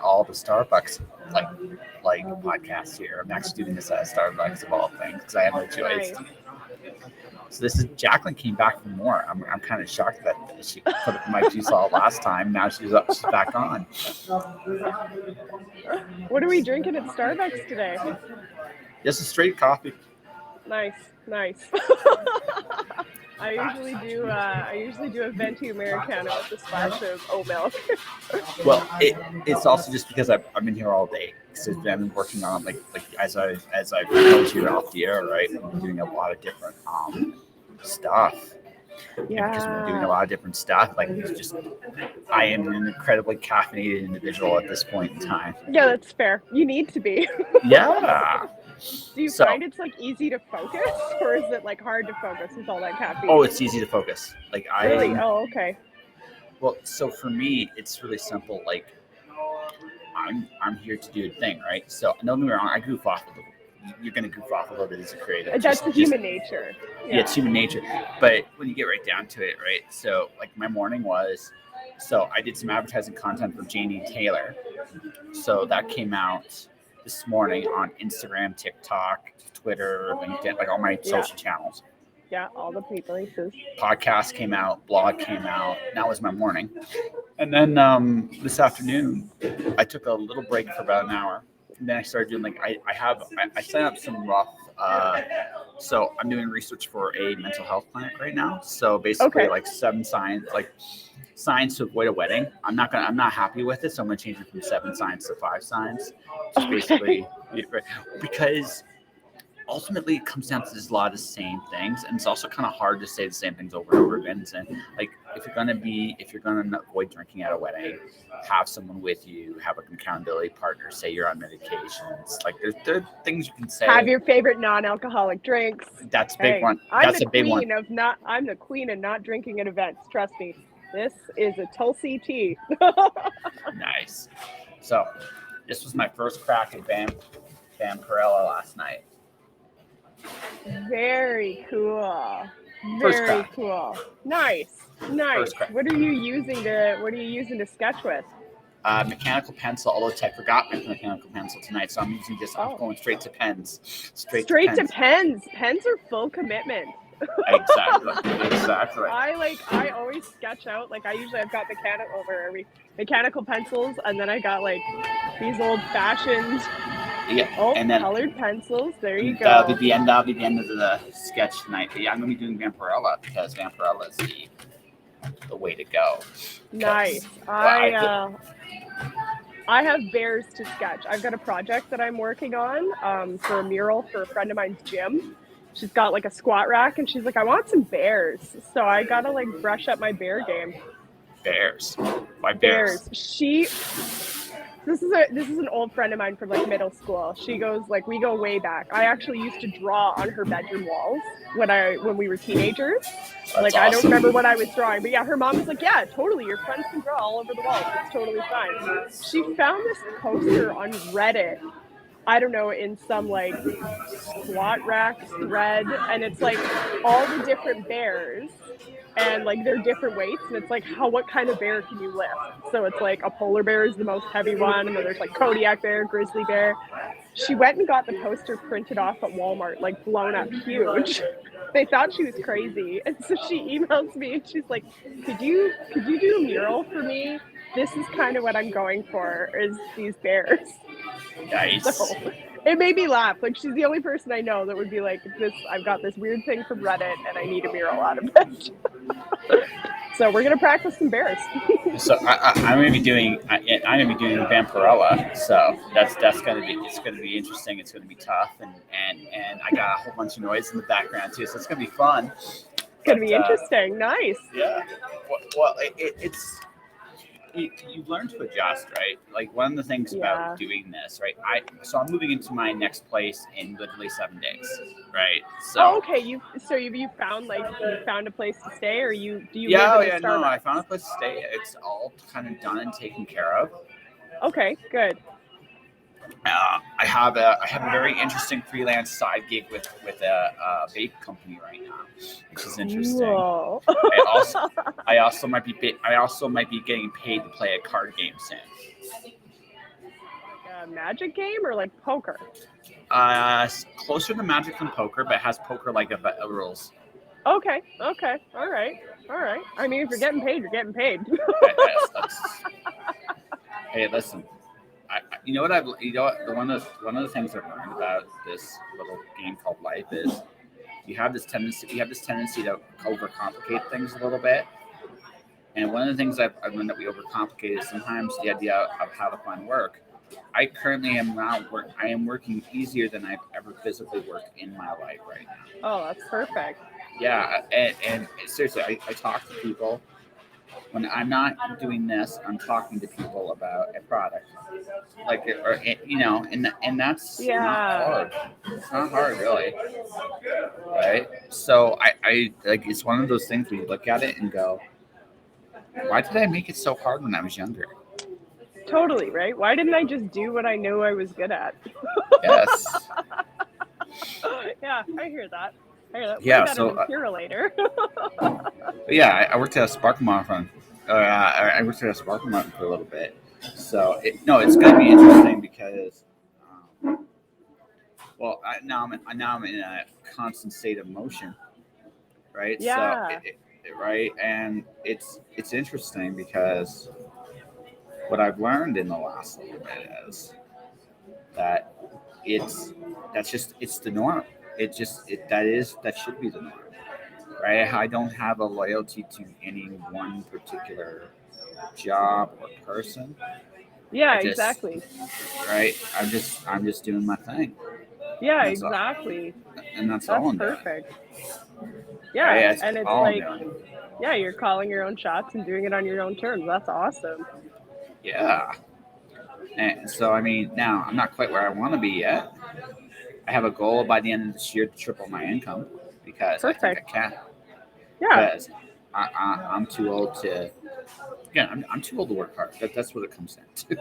all the Starbucks like podcasts here. I'm actually doing this at Starbucks of all things because I have no choice. Nice. So this is Jaclyn came back for more. I'm kind of shocked that she put up my juice all last time. Now she's back on. What are we drinking at Starbucks today? Just a straight coffee. Nice. I usually do a venti americano with a splash of oat milk. Well, it's also just because I've been here all day. So I've been working on like as I told you off the air, right? I'm doing a lot of different stuff. Yeah. And because we're doing a lot of different stuff, like it's just I am an incredibly caffeinated individual at this point in time. Yeah, that's fair. You need to be. Yeah. Do you find it's like easy to focus, or is it like hard to focus with all that caffeine? Oh, it's easy to focus. Like Really? Oh, okay. Well, so for me, it's really simple. Like I'm here to do a thing, right? So don't get me wrong, I goof off a little. You're going to goof off a little bit as a creative. That's human nature. Yeah, it's human nature. But when you get right down to it, right? So like my morning was, so I did some advertising content for Janie Taylor. So that came out this morning on Instagram, TikTok, Twitter, LinkedIn, like all my social channels. Yeah, all the places. Podcast came out, blog came out. That was my morning. And then this afternoon, I took a little break for about an hour. And then I started doing I set up some rough. So I'm doing research for a mental health clinic right now. So basically, like 7 signs, signs to avoid a wedding. I'm not happy with it, so I'm gonna change it from 7 signs to 5 signs. Just basically, because ultimately it comes down to just a lot of the same things, and it's also kind of hard to say the same things over and over again. And like if you're gonna avoid drinking at a wedding, have someone with you, have an accountability partner, say you're on medications. Like there are things you can say. Have your favorite non-alcoholic drinks. That's a big one. That's a big one. I'm the queen of not drinking at events. Trust me. This is a Tulsi tea. Nice. So this was my first crack at Vampirella last night. Very cool. Very cool. Nice. What are you using to sketch with? Mechanical pencil, although I forgot my mechanical pencil tonight, so I'm using I'm going straight to pens. Straight to pens. Pens are full commitment. Exactly. I always sketch out, like I've got mechanical pencils, and then I got like these old fashioned colored pencils. There you go. That'll be the end of the sketch tonight. But yeah, I'm gonna be doing Vampirella because Vampirella is the way to go. Nice. I have bears to sketch. I've got a project that I'm working on for a mural for a friend of mine's gym. She's got like a squat rack, and she's like, I want some bears. So I gotta like brush up my bear game. Bears. Why bears? This is an old friend of mine from like middle school. She goes like, we go way back. I actually used to draw on her bedroom walls when we were teenagers. That's awesome. I don't remember what I was drawing, but yeah, her mom was like, yeah, totally. Your friends can draw all over the walls. It's totally fine. She found this poster on Reddit. I don't know, in some like squat rack thread, and it's like all the different bears and like they're different weights, and it's like what kind of bear can you lift? So it's like a polar bear is the most heavy one, and then there's like Kodiak bear, grizzly bear. She went and got the poster printed off at Walmart, like blown up huge. They thought she was crazy, and so she emails me and she's like, could you do a mural for me? This is kind of what I'm going for, is these bears. Nice. So it made me laugh. Like, she's the only person I know that would be like, I've got this weird thing from Reddit and I need a mural out of it. So we're gonna practice some bears. So I'm gonna be doing Vampirella. So it's gonna be interesting. It's gonna be tough, and I got a whole bunch of noise in the background too. So it's gonna be fun. It's gonna be interesting. Nice. Yeah. Well, it's. You learn to adjust, right? Like one of the things about doing this, right? I'm moving into my next place in literally 7 days, right? So okay, you found a place to stay, or do you? No, I found a place to stay. It's all kind of done and taken care of. Okay, good. I have a very interesting freelance side gig with a vape company right now, which is interesting. Whoa. I also might be getting paid to play a card game soon. Like a magic game or like poker? Closer to Magic than poker, but has poker like a rules. Okay. Okay. All right. All right. I mean, if you're getting paid, you're getting paid. Hey, listen. You know what one of the things I've learned about this little game called life is you have this tendency to overcomplicate things a little bit. And one of the things I've learned that we overcomplicate is sometimes the idea of how to find work. I currently am not work. I am working easier than I've ever physically worked in my life right now. Oh, that's perfect. Yeah, and seriously, I talk to people when I'm not doing this. I'm talking to people about a product, like and that's not hard. It's not hard really, right? So I like it's one of those things where you look at it and go, why did I make it so hard when I was younger? Totally, right? Why didn't I just do what I knew I was good at? Yes. Yeah, I hear that. Yeah, We're so later. yeah, I worked at a Sparkle Mountain. I worked at a Sparkle Mountain for a little bit. So it's going to be interesting because, now I'm in a constant state of motion, right? Yeah. So right, and it's interesting because what I've learned in the last little bit is that it's the norm. That should be the norm, right? I don't have a loyalty to any one particular job or person. Yeah, I just, exactly. right. I'm just doing my thing. Yeah, That's exactly. And that's That's all I'm perfect. doing. Yeah, Right? That's and it's all I'm like, doing. yeah, you're calling your own shots and doing it on your own terms. That's awesome. Yeah. And so I mean, now I'm not quite where I want to be yet. I have a goal by the end of this year to triple my income because I think I can. Yeah. Because I'm too old to. Again, I'm too old to work hard. That's what it comes down to.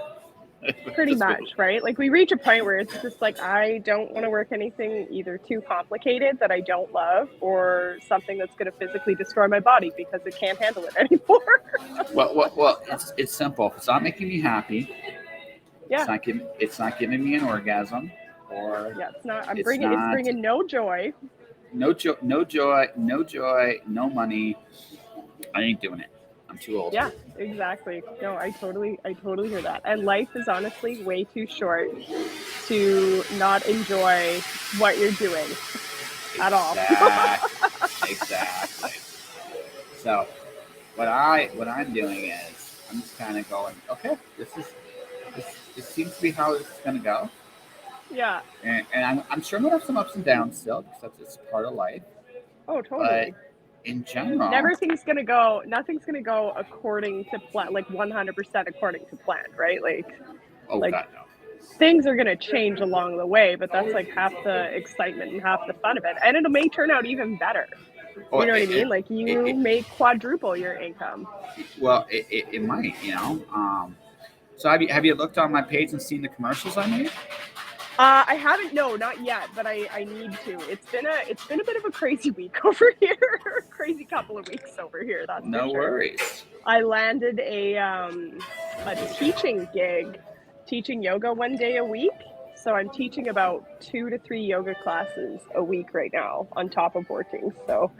Pretty much, right? Like we reach a point where it's just like I don't want to work anything either too complicated that I don't love or something that's going to physically destroy my body because it can't handle it anymore. Well, it's simple. If it's not making me happy, Yeah. it's not giving me an orgasm, or yeah, it's not. It's bringing no joy. No joy, no money. I ain't doing it. I'm too old. Yeah, exactly. No, I totally hear that. And life is honestly way too short to not enjoy what you're doing at all. Exactly. So, what I'm doing is I'm just kind of going, okay, this seems to be how it's going to go. Yeah. And I'm sure I'm going to have some ups and downs still because it's part of life. Oh, totally. But in general, nothing's gonna go according to plan, like 100% according to plan, right? Like, God, no. Things are gonna change along the way, but that's like half the excitement and half the fun of it, and it may turn out even better. You know what I mean? Like you may quadruple your income. Well, it might, So have you looked on my page and seen the commercials I made? I haven't. No, not yet. But I need to. It's been a bit of a crazy week over here. Crazy couple of weeks over here. That's no for sure. worries. I landed a teaching gig, teaching yoga one day a week. So I'm teaching about 2 to 3 yoga classes a week right now on top of working. So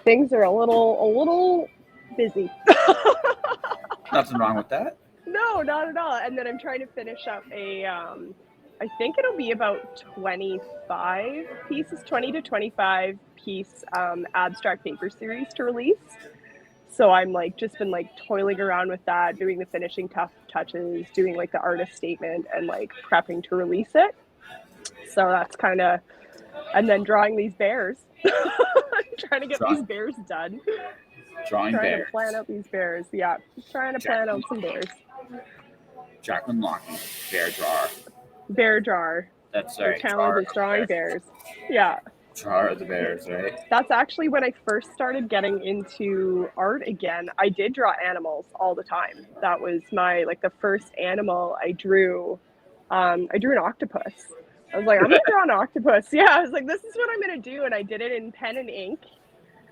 things are a little busy. Nothing wrong with that. No, not at all. And then I'm trying to finish up I think it'll be about 25 pieces, 20 to 25 piece abstract paper series to release. So I'm just been toiling around with that, doing the finishing touches, doing the artist statement and prepping to release it. So that's kind of, and then drawing these bears, trying to get these bears done. Trying to plan out these bears. Yeah, trying to plan out some bears. Jaclyn Locking, bear drawer. Bear drawer. That's right. Talent is drawing bears. Yeah. Drawer of the bears, right? That's actually when I first started getting into art again. I did draw animals all the time. That was my the first animal I drew. I drew an octopus. I was like, I'm gonna draw an octopus. Yeah, I was like, this is what I'm gonna do, and I did it in pen and ink.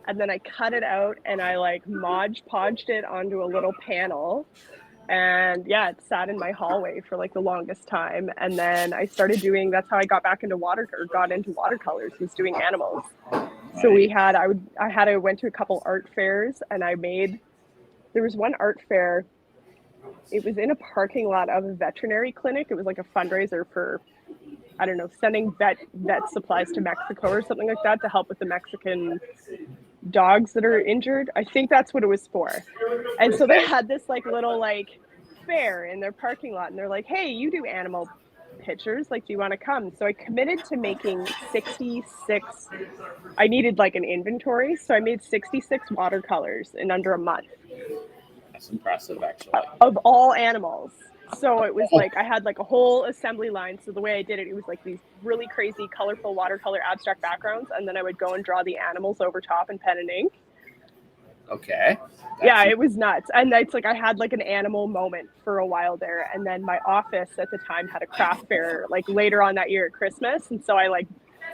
And then I cut it out and I Mod Podged it onto a little panel. And yeah, it sat in my hallway for like the longest time. And then I started doing, that's how I got back into got into watercolors, was doing animals. So I went to a couple art fairs, and there was one art fair. It was in a parking lot of a veterinary clinic. It was like a fundraiser for, I don't know, sending vet supplies to Mexico or something like that to help with the Mexican dogs that are injured. I think that's what it was for. And so they had this like little like fair in their parking lot, and they're like, hey, you do animal pictures, like, do you want to come? So I committed to making 66. I needed like an inventory, so I made 66 watercolors in under a month. That's impressive, actually. Of all animals. So it was like I had like a whole assembly line. So the way I did it, it was like these really crazy, colorful watercolor abstract backgrounds, and then I would go and draw the animals over top in pen and ink. Okay. Yeah, it was nuts. And it's like I had like an animal moment for a while there. And then my office at the time had a craft fair like later on that year at Christmas. And so I like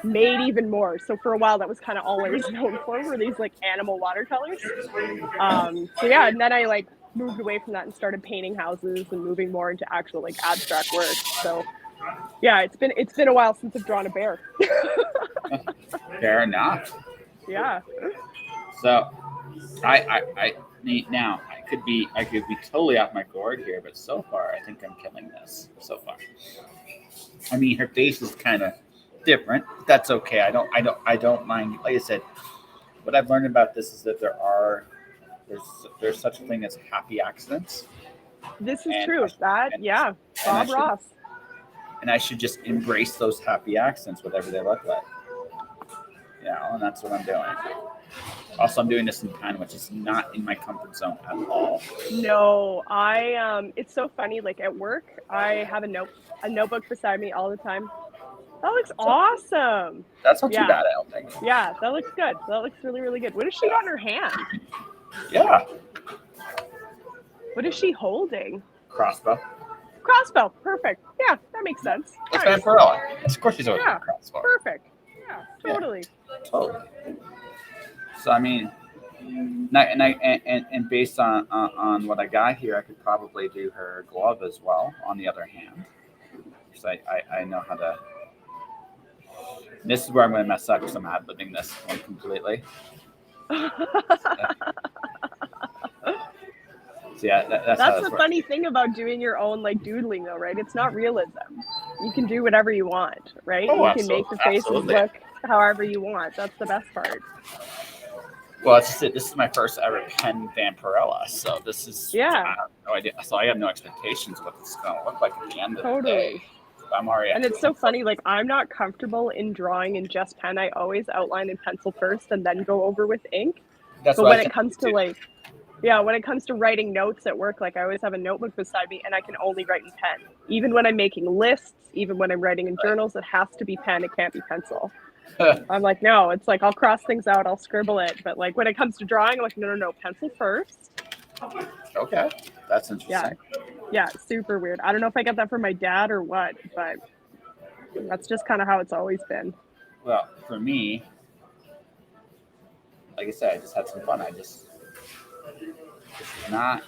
made even more. So for a while, that was kind of all I was known for, were these like animal watercolors. So yeah, and then I like moved away from that and started painting houses and moving more into actual like abstract work. So yeah, it's been a while since I've drawn a bear. Fair enough. Yeah. So I could be totally off my gourd here, but so far I think I'm killing this so far. I mean, her face is kind of different. That's okay. I don't mind. Like I said, what I've learned about this is that there's such a thing as happy accidents. This is true. Bob Ross. And I should just embrace those happy accidents, whatever they look like. And that's what I'm doing. Also, I'm doing this in pen, which is not in my comfort zone at all. No, it's so funny. Like at work, I have a notebook beside me all the time. That looks awesome. That's not too bad, I don't think. Yeah, that looks good. That looks really, really good. What has she got in her hand? Yeah. What is she holding? Crossbow. Perfect. Yeah, that makes sense. It's Vampirella. Of course she's always got a crossbow. Perfect. Yeah, totally. Totally. So I mean, and based on what I got here, I could probably do her glove as well. On the other hand, because I know how to. This is where I'm going to mess up because I'm ad-libbing this one completely. So yeah, that's the funny thing about doing your own like doodling, though, right? It's not realism. You can do whatever you want, right? Oh, you can make the faces look however you want. That's the best part. Well, that's just it. This is my first ever pen Vampirella, so this is I have no idea. So I have no expectations of what this is going to look like at the end of the day. I'm already. And it's so funny. Like I'm not comfortable in drawing in just pen. I always outline in pencil first and then go over with ink. But when it comes to when it comes to writing notes at work, like I always have a notebook beside me and I can only write in pen. Even when I'm making lists, even when I'm writing in journals, it has to be pen. It can't be pencil. I'm like, no, it's like I'll cross things out, I'll scribble it. But like when it comes to drawing, I'm like, no, pencil first. Okay. That's interesting. Yeah, super weird. I don't know if I got that from my dad or what, but that's just kind of how it's always been. Well, for me, like I said, I just had some fun. This is not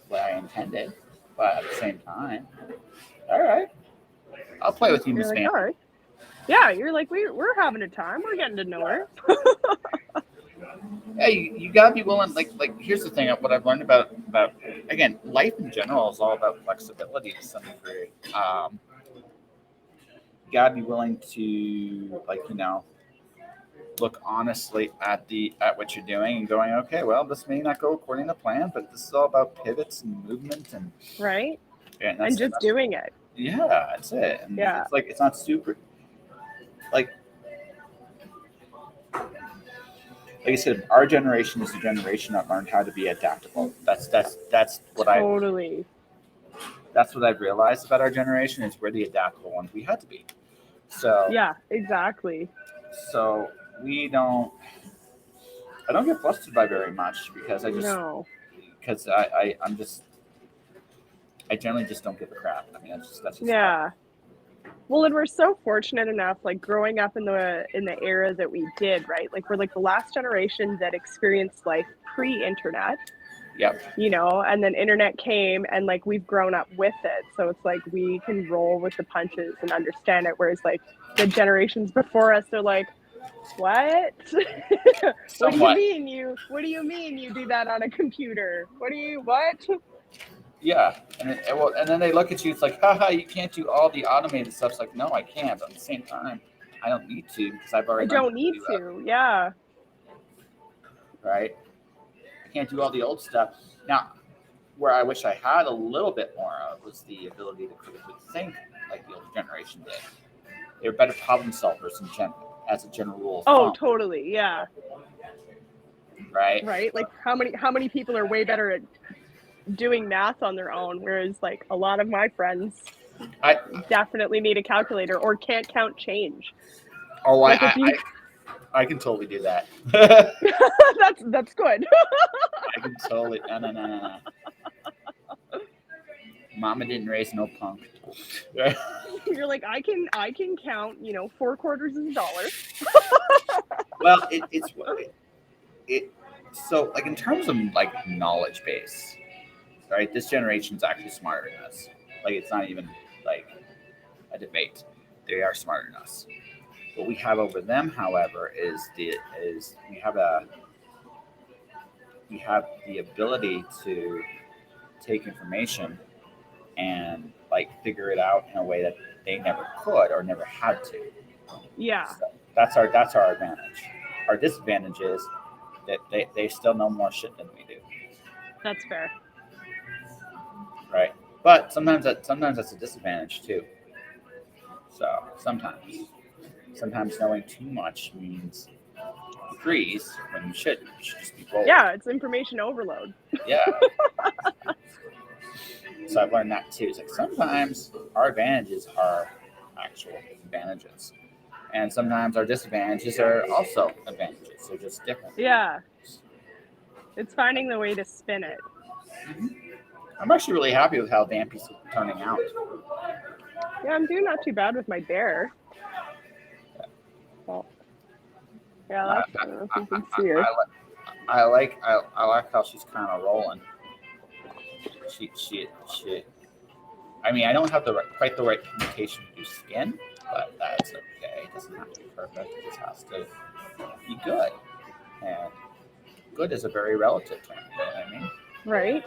what I intended, but at the same time, all right, I'll play with you, Miss Van. All right. Yeah, you're like, we're having a time. We're getting to know her. Hey, you gotta be willing. Like here's the thing. What I've learned about again, life in general is all about flexibility to some degree. You gotta be willing to look honestly at what you're doing and going, okay, well, this may not go according to plan, but this is all about pivots and movement and right. And just doing it. Yeah, that's it. And it's like it's not super. Like I said, our generation is the generation that learned how to be adaptable. That's what totally. That's what I've realized about our generation is we're the adaptable ones. We had to be. So yeah, exactly. So I don't get flustered by very much because I generally just don't give a crap. I mean, that's just yeah. Well, and we're so fortunate enough, like growing up in the era that we did, right? Like we're like the last generation that experienced life pre-internet. Yep. And then internet came and like we've grown up with it. So it's like we can roll with the punches and understand it. Whereas like the generations before us, they're like, what? What do Somewhat. what do you mean you do that on a computer? What? Yeah. And then they look at you, it's like, haha, you can't do all the automated stuff. It's like, no, I can't. But at the same time, I don't need to because I've I already learned don't how need to do to. Yeah. that, right? I can't do all the old stuff. Now, where I wish I had a little bit more of was the ability to critically think like the older generation did. They were better problem solvers as a general rule of Oh, thumb, totally. Yeah. right? Right? Like how many people are way better at doing math on their own, whereas like a lot of my friends I definitely need a calculator or can't count change. oh Like if you I can totally do that. that's good. I can totally no. Mama didn't raise no punk. You're like, I can count, 4 quarters is a dollar. Well, it so like in terms of like knowledge base, right? This generation's actually smarter than us. Like it's not even like a debate. They are smarter than us. What we have over them, however, is we have the ability to take information and like figure it out in a way that they never could or never had to. Yeah, So that's our advantage. Our disadvantage is that they still know more shit than we do, that's fair. right? But sometimes that's a disadvantage too. So sometimes knowing too much means you freeze when you should. You should just be bold. Yeah, it's information overload. Yeah. So I've learned that too. It's like sometimes our advantages are actual advantages, and sometimes our disadvantages are also advantages. They're just different. Yeah, it's finding the way to spin it. Mm-hmm. I'm actually really happy with how Vampy's turning out. Yeah, I'm doing not too bad with my bear. Well, yeah, I, I don't know if you can I, see her. I like how she's kind of rolling. She. I mean, I don't have quite the right communication to do skin, but that's okay. It doesn't have to be perfect. It just has to be good. And good is a very relative term. You know what I mean? Right.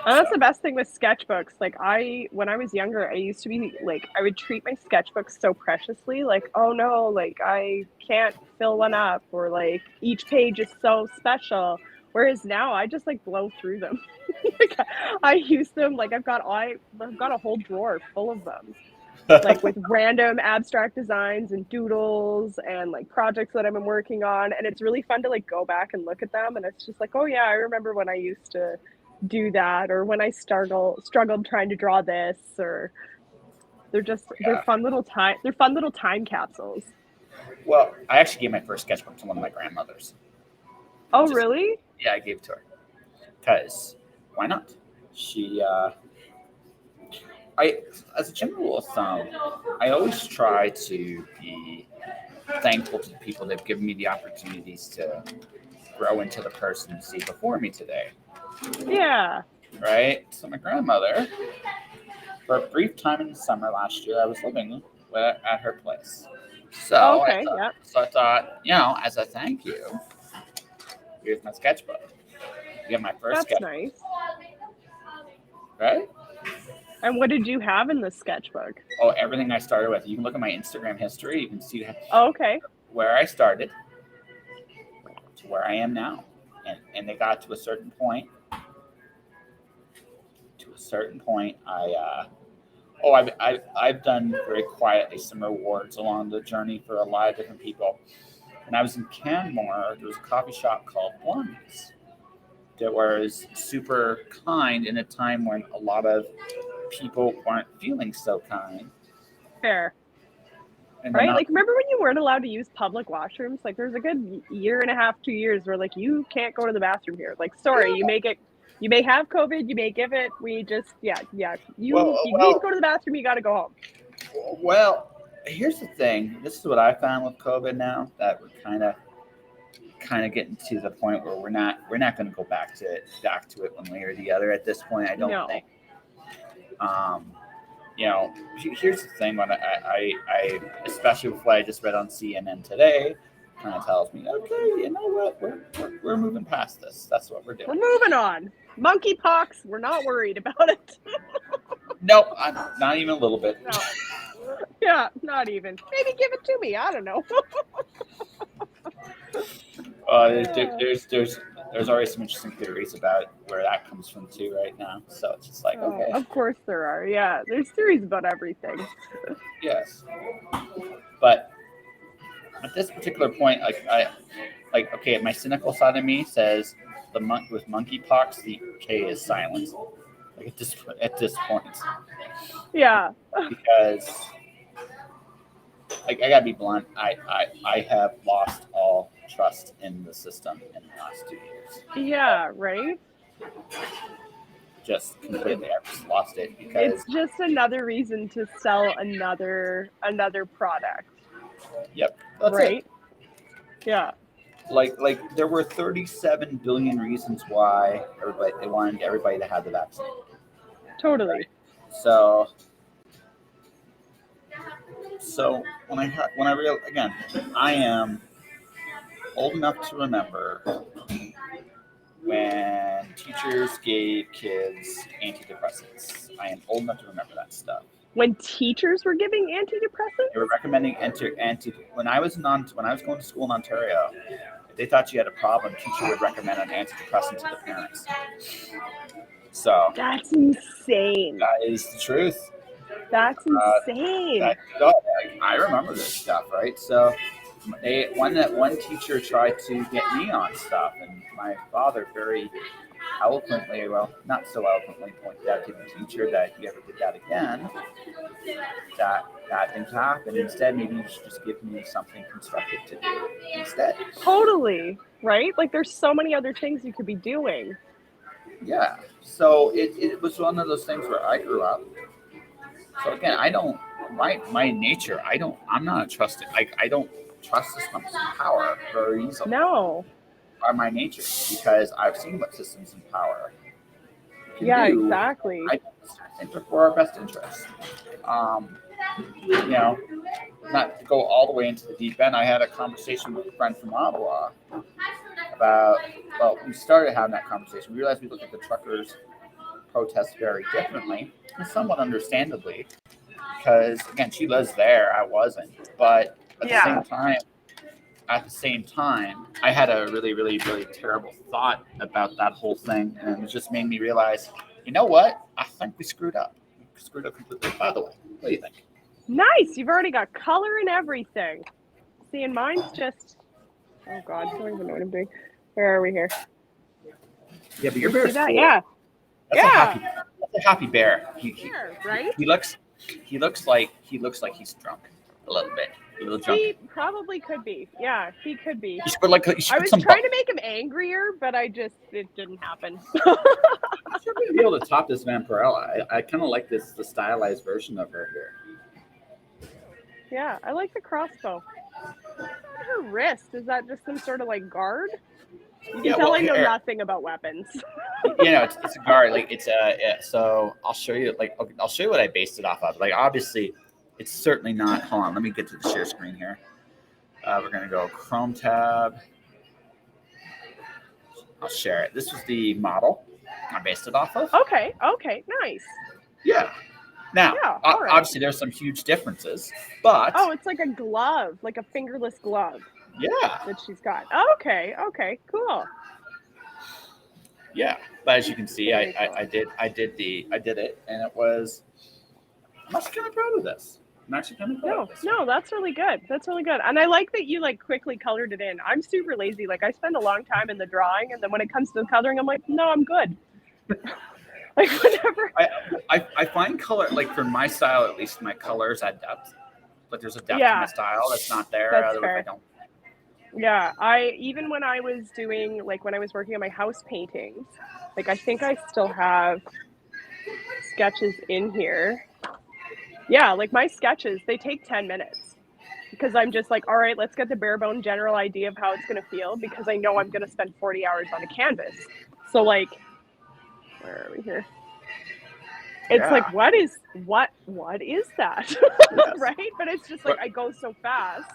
And that's the best thing with sketchbooks. Like when I was younger, I used to be like, I would treat my sketchbooks so preciously. Like, oh no, like I can't fill one up, or like each page is so special. Whereas now I just like blow through them. Like I use them. Like I've got a whole drawer full of them. Like with random abstract designs and doodles and like projects that I've been working on. And it's really fun to like go back and look at them. And it's just like, oh yeah, I remember when I used to do that, or when I struggled trying to draw this, or they're fun little time capsules. Well, I actually gave my first sketchbook to one of my grandmothers. Oh really? Yeah, I gave it to her because why not? She as a general rule of thumb, I always try to be thankful to the people that have given me the opportunities to grow into the person you see before me today. Yeah. Right? So my grandmother, for a brief time in the summer last year, I was living at her place. So, Okay. Yeah. I thought, as a thank you, here's my sketchbook. You get my first That's sketchbook. nice. Right? And what did you have in the sketchbook? Oh, everything I started with. You can look at my Instagram history. You can see Okay. where I started to where I am now. And they got to a certain point. I've done very quietly some rewards along the journey for a lot of different people. When I was in Canmore, there was a coffee shop called Blondie's that was super kind in a time when a lot of people weren't feeling so kind. Fair. And right? Like, remember when you weren't allowed to use public washrooms? Like, there's a good year and a half, 2 years where, like, you can't go to the bathroom here. Like, sorry, you may have COVID, you may give it. We just, you need to go to the bathroom, you got to go home. Well, here's the thing. This is what I found with COVID now that would kind of kind of getting to the point where we're not going to go back to it one way or the other at this point. I don't think. Here's the thing: when I especially with what I just read on CNN today, kind of tells me, okay, you know what, we're moving past this. That's what we're doing. We're moving on. Monkeypox, we're not worried about it. Nope, I'm not even a little bit. No. Yeah, not even. Maybe give it to me. I don't know. There's already some interesting theories about where that comes from too right now. So it's just like, okay. Of course there are. Yeah, there's theories about everything. Yes. But at this particular point, okay, my cynical side of me says with monkeypox, the K is silent. Like at this point. Yeah. Because I gotta be blunt, I have lost all trust in the system in the last 2 years. Yeah, right? Just completely, I've just lost it because it's just another reason to sell another product. Yep. That's right? It. Yeah. Like there were 37 billion reasons why they wanted everybody to have the vaccine. Totally. Right? So when I realized, again, I am old enough to remember when teachers gave kids antidepressants. I am old enough to remember that stuff. When teachers were giving antidepressants? They were recommending when I was going to school in Ontario, if they thought you had a problem, teacher would recommend an antidepressant to the parents. So that's insane. That is the truth. That's insane. I remember this stuff, right? So one teacher tried to get me on stuff, and my father very eloquently, well, not so eloquently, pointed out to the teacher that if you ever did that again, that bad things happen. Instead, maybe you should just give me something constructive to do instead. Totally, right? Like there's so many other things you could be doing. Yeah. So it was one of those things where I grew up. So again, my nature, I'm not a trusted, I don't trust systems in power very easily. No. By my nature, because I've seen what systems in power can do. Exactly. I think they're for our best interest. Not to go all the way into the deep end, I had a conversation with a friend from Ottawa we started having that conversation. We realized we look at the truckers' protests very differently, and somewhat understandably, because again, she lives there, I wasn't. But at the same time, I had a really, really, really terrible thought about that whole thing, and it just made me realize, you know what? I think we screwed up. We screwed up completely. By the way, what do you think? Nice. You've already got color and everything. See, and mine's just, oh God, I don't even know what I'm doing. Where are we here? Yeah, but your bear's cool. Yeah. That's a happy bear. Right? He looks like he's drunk a little bit. A little drunk. He probably could be. Yeah, he could be. I was trying to make him angrier, but it didn't happen. You should be able to top this Vampirella. I kind of like the stylized version of her here. Yeah, I like the crossbow. Her wrist, is that just some sort of like guard? You can tell I know nothing about weapons. It's a guard. Like so I'll show you. I'll show you what I based it off of. Like obviously, it's certainly not. Hold on, let me get to the share screen here. We're gonna go Chrome tab. I'll share it. This was the model I based it off of. Okay, nice. Yeah. Now, obviously, there's some huge differences, but it's like a glove, like a fingerless glove. Yeah. That she's got. Okay, cool. Yeah, but as you can see, I did it, and it was. I'm actually kind of proud of this. No, that's really good. And I like that you quickly colored it in. I'm super lazy. Like I spend a long time in the drawing, and then when it comes to the coloring, I'm like, no, I'm good. Whatever. I find color, for my style at least, my colors add depth. But there's a depth in my style that's not there. That's fair. I don't. Yeah, even when I was doing when I was working on my house paintings, I think I still have sketches in here. Yeah, my sketches, they take 10 minutes because I'm just like, all right, let's get the bare bone general idea of how it's going to feel, because I know I'm going to spend 40 hours on a canvas. So like, where are we here? It's Yeah. like, what is that? Yes. Right? But it's just like, I go so fast.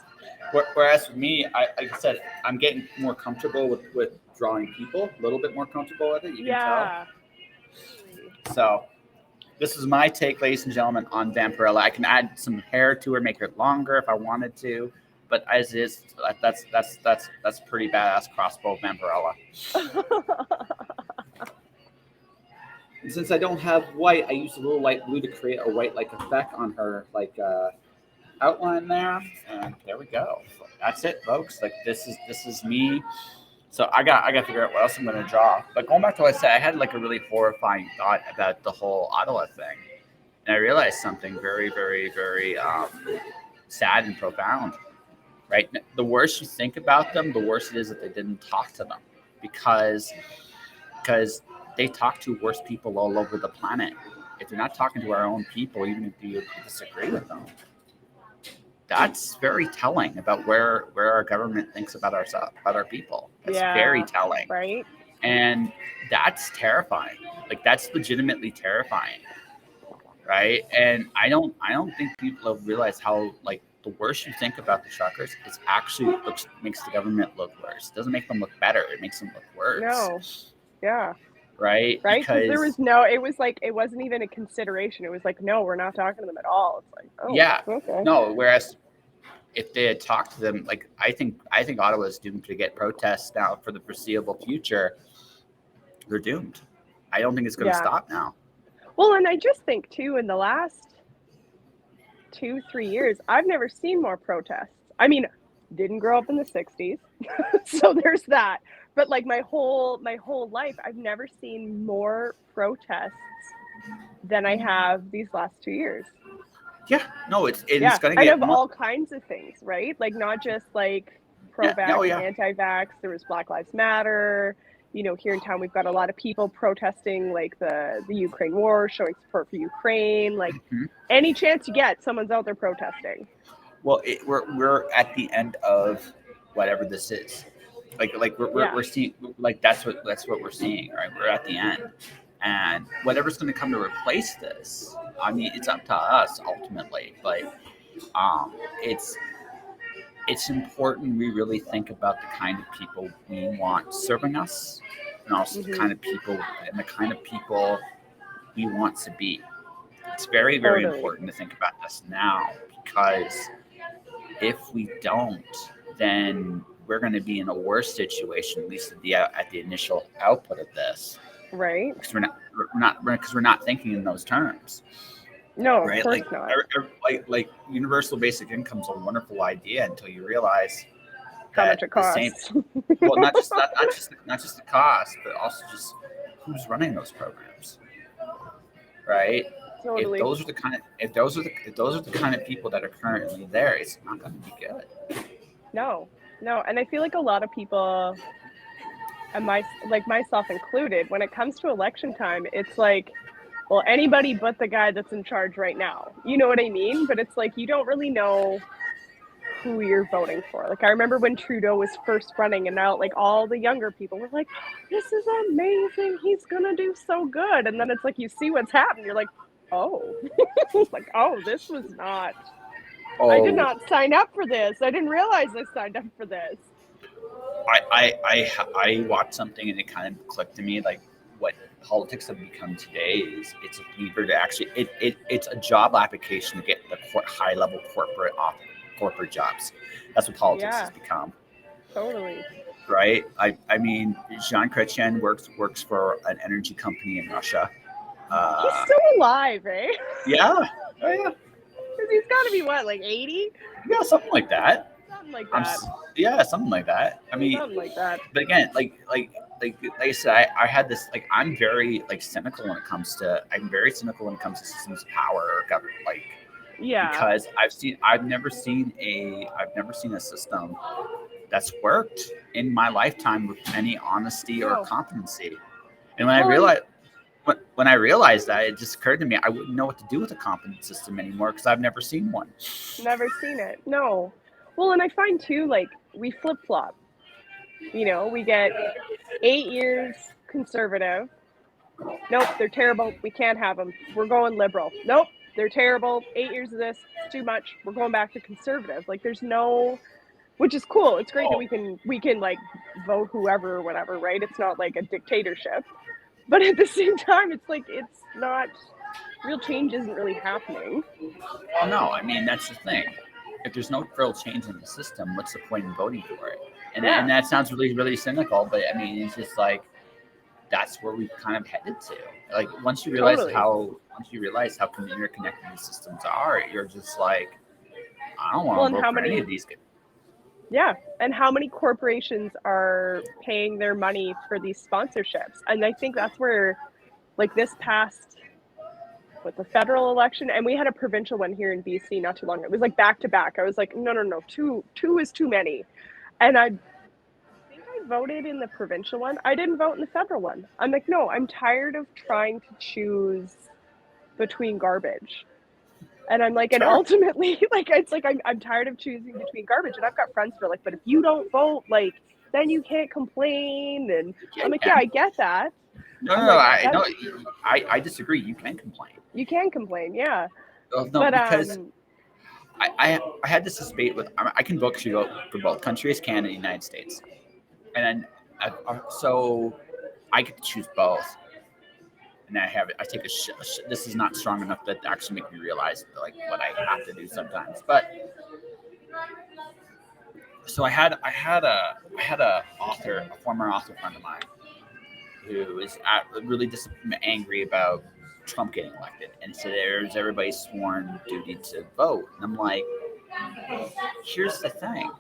Whereas for me, like I said, I'm getting more comfortable with drawing people, a little bit more comfortable with it. You can tell. Totally. So this is my take, ladies and gentlemen, on Vampirella. I can add some hair to her, make it longer if I wanted to, but as is, that's pretty badass crossbow Vampirella. And since I don't have white, I use a little light blue to create a white-like effect on her, like outline there, and there we go. That's it, folks. Like this is me. So I got to figure out what else I'm going to draw. But going back to what I said, I had like a really horrifying thought about the whole Ottawa thing, and I realized something very, very, very sad and profound. Right, the worse you think about them, the worse it is that they didn't talk to them, because they talk to worse people all over the planet. If they're not talking to our own people, even if you disagree with them, that's very telling about where our government thinks about our people. That's very telling, right? And that's terrifying. Like that's legitimately terrifying, right? And I don't think people have realized how like the worse you think about the truckers, it actually makes the government look worse. It doesn't make them look better. It makes them look worse. No, yeah. Right? Because there was no, it was like, it wasn't even a consideration. It was like, no, we're not talking to them at all. It's like, oh, yeah, okay. No. Whereas if they had talked to them, like I think Ottawa is doomed to get protests now for the foreseeable future. They're doomed. I don't think it's going to stop now. Well, and I just think too, in the last 2-3 years, I've never seen more protests. I mean, didn't grow up in the 60s, so there's that. But like my whole life, I've never seen more protests than I have these last 2 years. Yeah, no, it's going to get and of all kinds of things, right? Like not just like pro-vax, anti-vax. There was Black Lives Matter. You know, here in town, we've got a lot of people protesting like the Ukraine war, showing support for Ukraine. Like any chance you get, someone's out there protesting. Well, we're at the end of whatever this is. Like we're seeing, like that's what we're seeing, right? We're at the end, and whatever's going to come to replace this, I mean, it's up to us ultimately. But it's important we really think about the kind of people we want serving us, and also the kind of people we want to be. It's very, very important to think about this now, because if we don't, then we're going to be in a worse situation, at least at the initial output of this, right? Because we're not thinking in those terms. No, right? Of course not. Like universal basic income is a wonderful idea until you realize how much it costs. Well, not just the cost, but also just who's running those programs, right? Totally. If those are the kind of people that are currently there, it's not going to be good. No, and I feel like a lot of people, and myself included, when it comes to election time, it's like, well, anybody but the guy that's in charge right now. You know what I mean? But it's like you don't really know who you're voting for. Like I remember when Trudeau was first running, and now like all the younger people were like, "This is amazing. He's gonna do so good." And then it's like you see what's happening. You're like, "Oh, like this was not. Oh. I did not sign up for this. I didn't realize I signed up for this." I watched something and it kind of clicked to me, like what politics have become today is it's a lever to actually it's a job application to get the high level corporate jobs. That's what politics has become. Totally. Right. I mean, Jean Chrétien works for an energy company in Russia. He's still alive, eh? Yeah. Oh yeah. Because he's got to be what, like 80? Yeah, something like that. Something like that. Something like that. I mean, something like that. But again, like I said, I had this like I'm very cynical when it comes to systems of power or government, because I've never seen a system that's worked in my lifetime with any honesty or competency. And when I realized that, it just occurred to me I wouldn't know what to do with a competent system anymore because I've never seen one. Never seen it. No. Well, and I find too, like, we flip flop. We get 8 years conservative. Nope, they're terrible. We can't have them. We're going liberal. Nope, they're terrible. 8 years of this, it's too much. We're going back to conservative. Like, there's no, which is cool. It's great that we can like vote whoever or whatever, right? It's not like a dictatorship, but at the same time, it's like it's not real change isn't really happening. Well, no, I mean that's the thing. If there's no real change in the system, what's the point in voting for it? And that sounds really, really cynical, but I mean, it's just like that's where we've kind of headed to. Like once you realize how interconnected these systems are, you're just like, I don't want to vote for any of these. Yeah, and how many corporations are paying their money for these sponsorships? And I think that's where, like this past, with the federal election, and we had a provincial one here in BC not too long ago. It was like back to back. I was like, no, two is too many. And I think I voted in the provincial one. I didn't vote in the federal one. I'm like, no, I'm tired of trying to choose between garbage. And I'm like, and ultimately, like, it's like, I'm tired of choosing between garbage. And I've got friends who are like, but if you don't vote, like, then you can't complain. And I'm like, yeah, I get that. I disagree. You can complain. You can complain, yeah. No, but, because I had this debate with, I can vote for both countries, Canada and the United States. And then, so I get to choose both. And I take this is not strong enough to actually make me realize like what I have to do sometimes. But so I had a former author friend of mine who is really just angry about Trump getting elected, and so there's everybody's sworn duty to vote. And I'm like, here's the thing.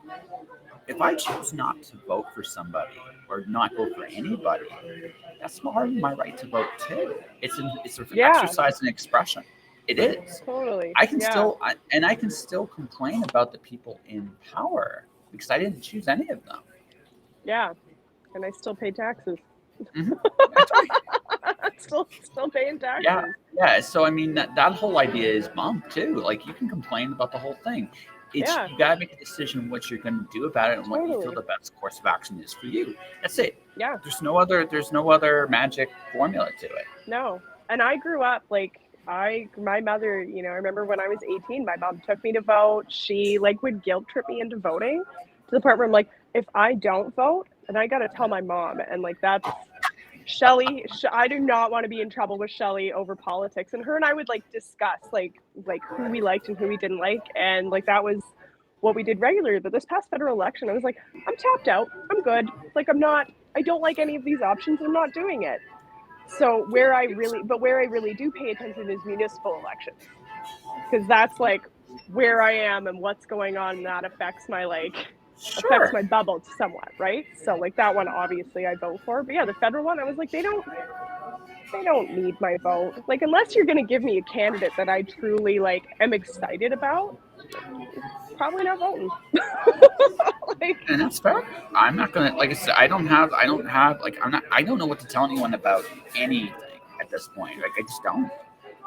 If I choose not to vote for somebody or not vote for anybody, that's part of my right to vote too. It's an exercise and expression. It is. Totally. I can still complain about the people in power because I didn't choose any of them. Yeah, and I still pay taxes. Mm-hmm. That's right. still paying taxes. Yeah. So I mean that whole idea is bunk too. Like you can complain about the whole thing. You gotta make a decision what you're going to do about it and what you feel the best course of action is for you. That's it. Yeah. There's no other magic formula to it. No. And I grew up like my mother, I remember when I was 18, my mom took me to vote. She like would guilt trip me into voting to the point where I'm like, if I don't vote, then I got to tell my mom. And like that's Shelly, I do not want to be in trouble with Shelly over politics. And her and I would like discuss like who we liked and who we didn't like. And like that was what we did regularly. But this past federal election, I was like, I'm tapped out. I'm good. Like I don't like any of these options. I'm not doing it. So where I really do pay attention is municipal elections. Because that's like where I am and what's going on. And that affects my affects my bubble somewhat, right? So like that one obviously I vote for. But yeah, the federal one, I was like, they don't need my vote. Like unless you're gonna give me a candidate that I truly like am excited about, probably not voting. And that's fair. I'm not gonna, like I said, I don't know what to tell anyone about anything at this point. Like I just don't.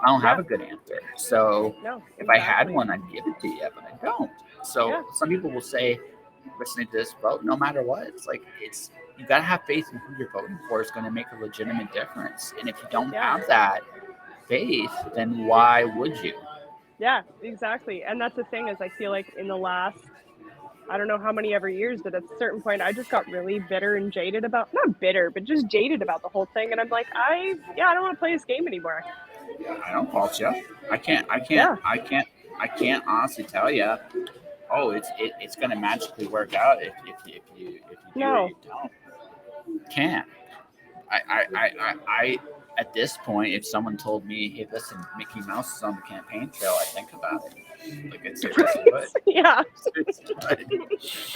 I don't have a good answer. So if I had one, I'd give it to you, but I don't. So some people will say, listening to this vote, no matter what, it's like you gotta have faith in who you're voting for is going to make a legitimate difference. And if you don't have that faith, then why would you? Yeah, exactly. And that's the thing is I feel like in the last, I don't know how many ever years, but at a certain point I just got really bitter and jaded about, not bitter, but just jaded about the whole thing. And I'm like, I don't want to play this game anymore. I don't fault you. I can't honestly tell you, oh, it's going to magically work out if you do or you don't. Can't. I at this point, if someone told me, hey, listen, Mickey Mouse is on the campaign trail, I think about it. Like it's yeah.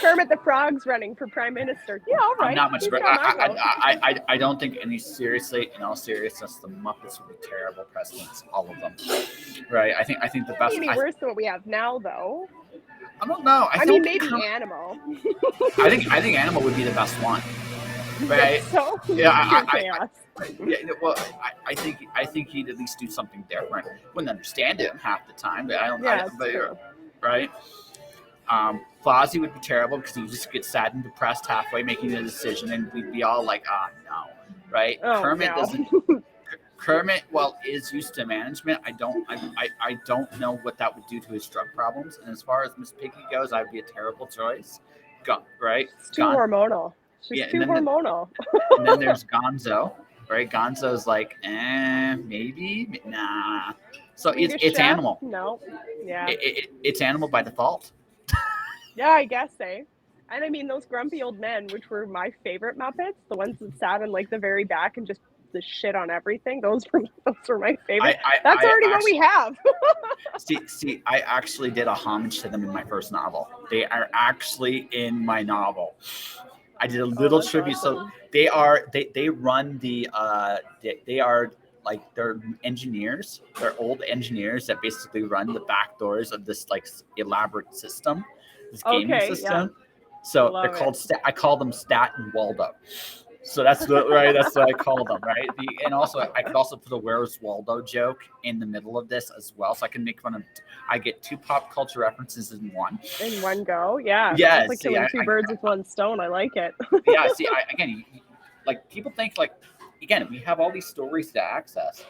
Kermit the Frog's running for prime minister. Yeah, all right. I'm not much. I don't think any seriously. In all seriousness, the Muppets would be terrible presidents, all of them. Right? I think the best. It'd be worse than what we have now, though. I don't know. I mean, maybe Animal. I think Animal would be the best one. Right? So yeah, well, I think he'd at least do something different. Wouldn't understand it half the time, but I don't. Yeah, right? Fozzie would be terrible because he would just get sad and depressed halfway making a decision, and we'd be all like, "Ah, no," right? Oh, Kermit no. doesn't. Kermit, well, is used to management. I don't know what that would do to his drug problems. And as far as Miss Piggy goes, I'd be a terrible choice. Right? She's too hormonal. She's Yeah, too hormonal. And then there's Gonzo, right? Gonzo's like, maybe, nah. So Swedish it's chef? animal. No. Yeah. It's animal by default. Yeah, I guess, eh? And I mean, those grumpy old men, which were my favorite Muppets, the ones that sat in like the very back and just the shit on everything. Those were my favorite. That's already what we have. see, I actually did a homage to them in my first novel. They are actually in my novel. I did a little tribute. Awesome. So they run the they are like they're engineers. They're old engineers that basically run the back doors of this like elaborate system, this gaming system. Yeah. So they're called I call them Stat and Waldo. So that's right. That's what I call them, right? And also, I could also put a "Where's Waldo" joke in the middle of this as well, so I can make fun of. I get 2 pop culture references in one. In one go, yeah. Yeah, it's like killing 2 birds with 1 stone. I like it. Yeah. See, again, like people think like, again, we have all these stories to access,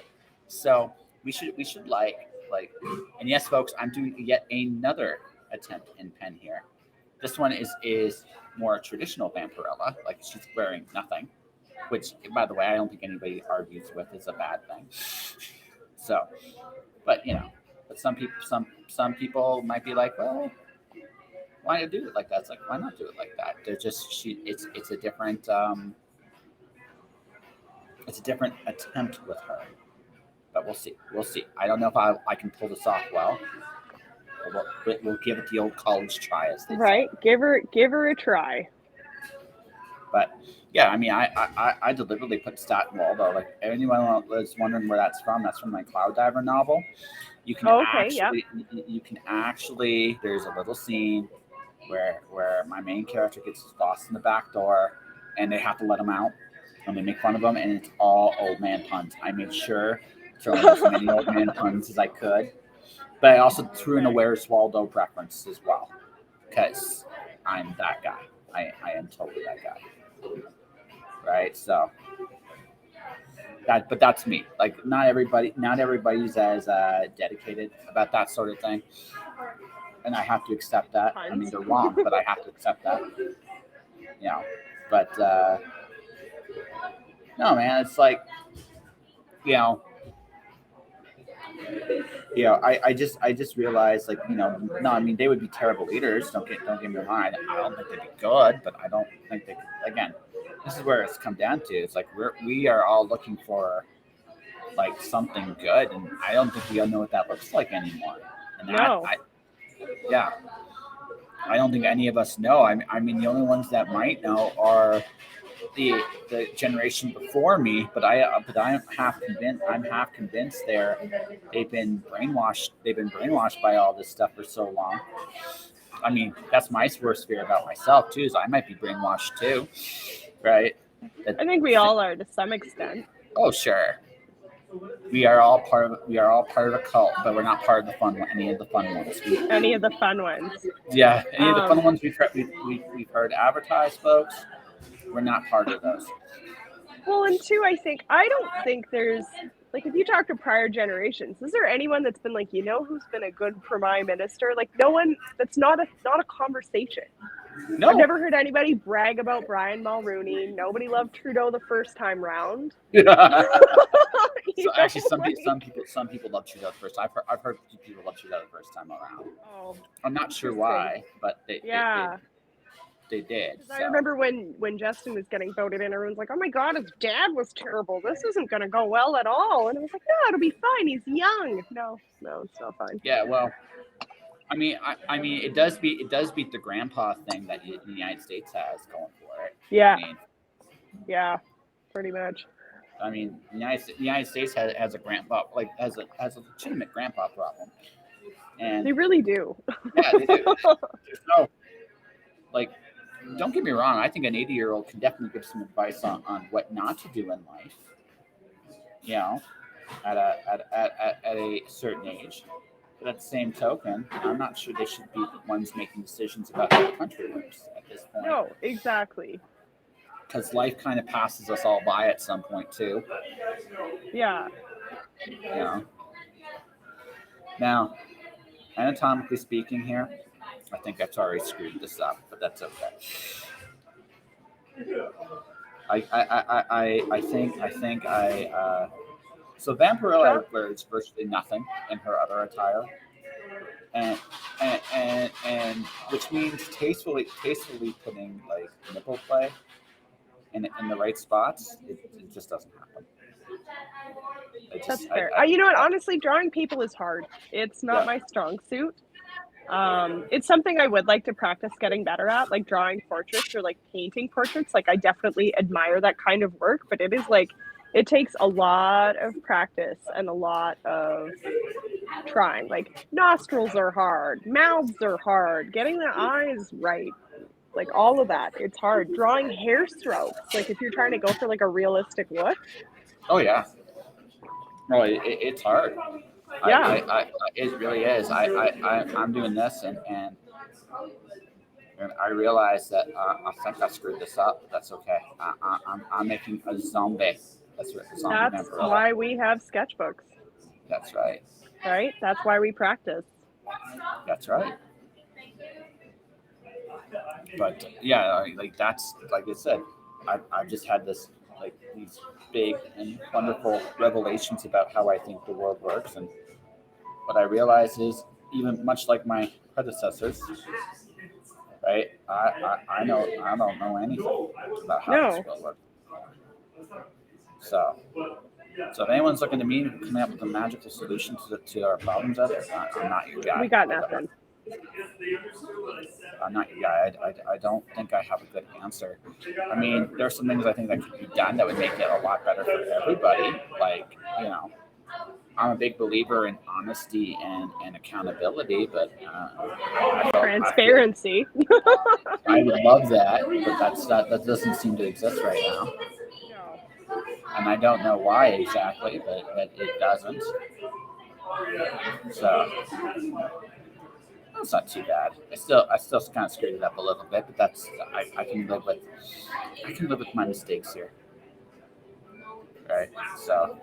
so we should like, and yes, folks, I'm doing yet another attempt in pen here. This one is more traditional Vampirella, like she's wearing nothing, which, by the way, I don't think anybody argues with is a bad thing. So, but some people might be like, well, why do it like that? It's like, why not do it like that? They're just it's a different attempt with her, but we'll see. I don't know if I can pull this off well. We'll give it the old college try, as they say. Give her a try. But yeah, I mean, I deliberately put Stat and Waldo. Like, anyone was wondering where that's from my Cloud Diver novel. You can you can actually. There's a little scene where my main character gets lost in the back door, and they have to let him out, and they make fun of him, and it's all old man puns. I made sure to throw in as many old man puns as I could. But I also threw in a Where's Waldo preference as well, because I'm that guy. I am totally that guy. Right? So but that's me. Like, not everybody's as dedicated about that sort of thing, and I have to accept that. I mean, they're wrong, but I have to accept that. But no, man, it's like, I just realized, like, no, I mean, they would be terrible leaders. Don't get me wrong. I don't think they'd be good, but I don't think they. Again, this is where it's come down to. It's like we are all looking for like something good, and I don't think we all know what that looks like anymore. And no. I don't think any of us know. I mean, the only ones that might know are the generation before me, but I'm half convinced they've been brainwashed by all this stuff for so long. I mean, that's my worst fear about myself too, is I might be brainwashed too, right? I think we all are to some extent. Oh, sure. We are all part of a cult, but we're not part of any of the fun ones. Any of the fun ones. Yeah, any of the fun ones we've heard advertised, folks. We're not part of those. Well, and 2, I don't think there's, like, if you talk to prior generations, is there anyone that's been like, who's been a good prime minister? Like, no one. That's not a conversation. No. I've never heard anybody brag about Brian Mulroney. Nobody loved Trudeau the first time round. So actually, some people love Trudeau the first time. I've heard people love Trudeau the first time around. Oh, I'm not sure why, but they did. I remember when Justin was getting voted in, everyone's like, "Oh my God, his dad was terrible. This isn't going to go well at all." And I was like, "No, it'll be fine. He's young." No, it's not fine. Yeah, well, I mean, it does beat the grandpa thing that the United States has going for it. Yeah. Yeah, pretty much. I mean, the United States has a grandpa, like has a legitimate grandpa problem, and they really do. Yeah, they do. There's no, like, don't get me wrong. I think an 80-year-old can definitely give some advice on what not to do in life. At a certain age. But at the same token, I'm not sure they should be the ones making decisions about how the country works at this point. No, exactly. Because life kind of passes us all by at some point too. Yeah. You know. Now, anatomically speaking, here, I think I've already screwed this up, but that's okay. So Vampirella wears virtually nothing in her other attire, and which means tastefully putting like nipple play in the right spots, it just doesn't happen. That's fair. You know what? Honestly, drawing people is hard. It's not my strong suit. It's something I would like to practice getting better at, like drawing portraits or like painting portraits. Like I definitely admire that kind of work, but it is like it takes a lot of practice and a lot of trying. Like nostrils are hard, mouths are hard, getting the eyes right, like all of that. It's hard. Drawing hair strokes, like if you're trying to go for like a realistic look. Oh yeah. No, it's hard. Yeah. It really is. I'm doing this, and I realize that I think I screwed this up. But that's okay. I'm making a zombie. That's right. That's why we have sketchbooks. That's right. Right? That's why we practice. That's right. But yeah, like that's like I said, I've just had this like these big and wonderful revelations about how I think the world works, and what I realize is even much like my predecessors, right? I don't know anything about how this world works. So if anyone's looking to me coming up with a magical solution to our problems out there, I'm not your guy. We got nothing. I'm not your guy. I don't think I have a good answer. I mean, there's some things I think that could be done that would make it a lot better for everybody. Like, you know, I'm a big believer in honesty and accountability, but transparency. I would love that, but that doesn't seem to exist right now. No. And I don't know why exactly, but it doesn't. So that's not too bad. I still kind of screwed it up a little bit, but that's I can live with my mistakes here. Right. So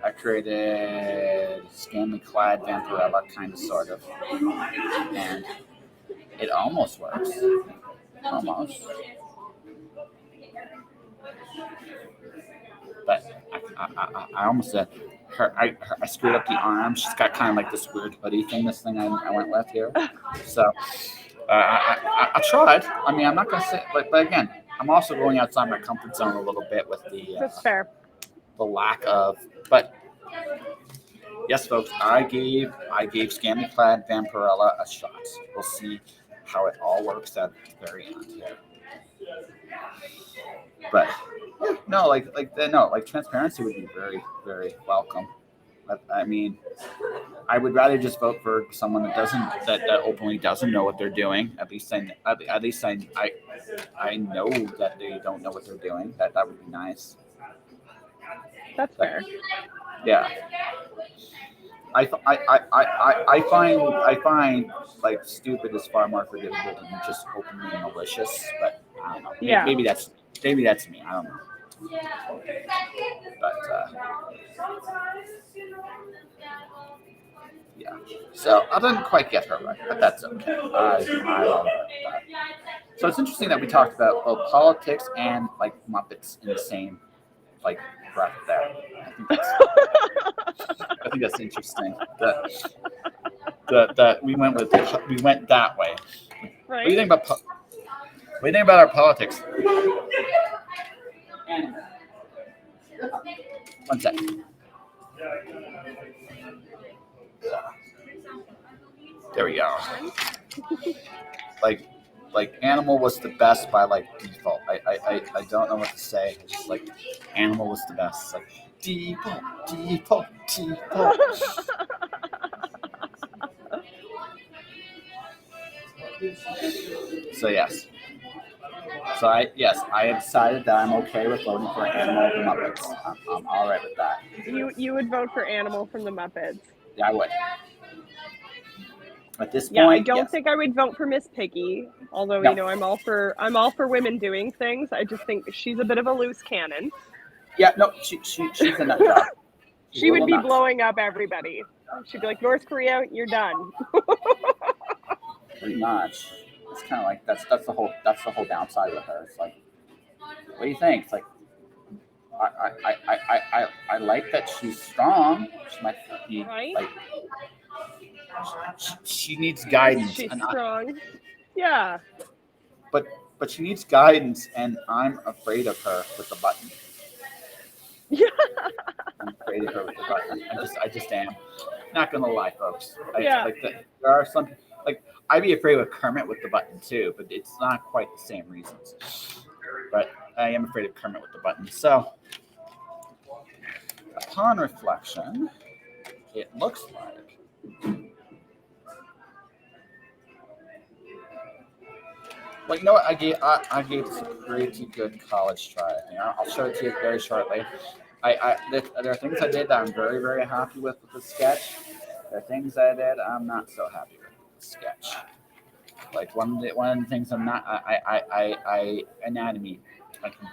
I created scantily clad Vampirella, kind of, sort of, and it almost works. Almost. But I almost said I screwed up the arm. She's got kind of like this weird hoodie thing. This thing I went with here. So I tried. I mean, I'm not gonna say, but again, I'm also going outside my comfort zone a little bit with the. That's fair. The lack of, but yes, folks, I gave scantily clad Vampirella a shot. We'll see how it all works at the very end here. But no, like transparency would be very, very welcome. I mean, I would rather just vote for someone that openly doesn't know what they're doing. At least I know that they don't know what they're doing. That would be nice. That's fair. Yeah. I find like stupid is far more forgivable than just openly malicious. But I don't know. Yeah. Maybe that's me. I don't know. But yeah. So I didn't quite get her right, but that's okay. I love her. So it's interesting that we talked about both politics and like Muppets in the same like breath there. I think that's interesting. That we went that way. Right. What do you think about our politics? One second. There we go. Like Animal was the best by like default. I don't know what to say. It's just like Animal was the best. It's like default. So yes. So I have decided that I'm okay with voting for Animal of the Muppets. I'm all right with that. You would vote for Animal from the Muppets? Yeah, I would. At this Yeah, I point, don't yes. think I would vote for Miss Piggy, although No. you know I'm all for women doing things. I just think she's a bit of a loose cannon. Yeah, no, she's a nut job. She's a She would little be nuts. blowing up everybody. She'd be like, North Korea, you're done. Pretty much. It's kind of like that's the whole downside with her. It's like, what do you think? It's like, I like that she's strong. She might be Right? like, she needs guidance, She's and strong. Yeah. but she needs guidance, and I'm afraid of her with the button. Yeah. I'm afraid of her with the button. I just am. Not gonna lie, folks. Yeah. There are some like I'd be afraid with Kermit with the button too, but it's not quite the same reasons. But I am afraid of Kermit with the button. So, upon reflection, it looks like. Well, you know what? I gave this a pretty good college try. You know, I'll show it to you very shortly. There are things I did that I'm very, very happy with the sketch. There are things I did I'm not so happy with the sketch. Like one of the things I'm not anatomy.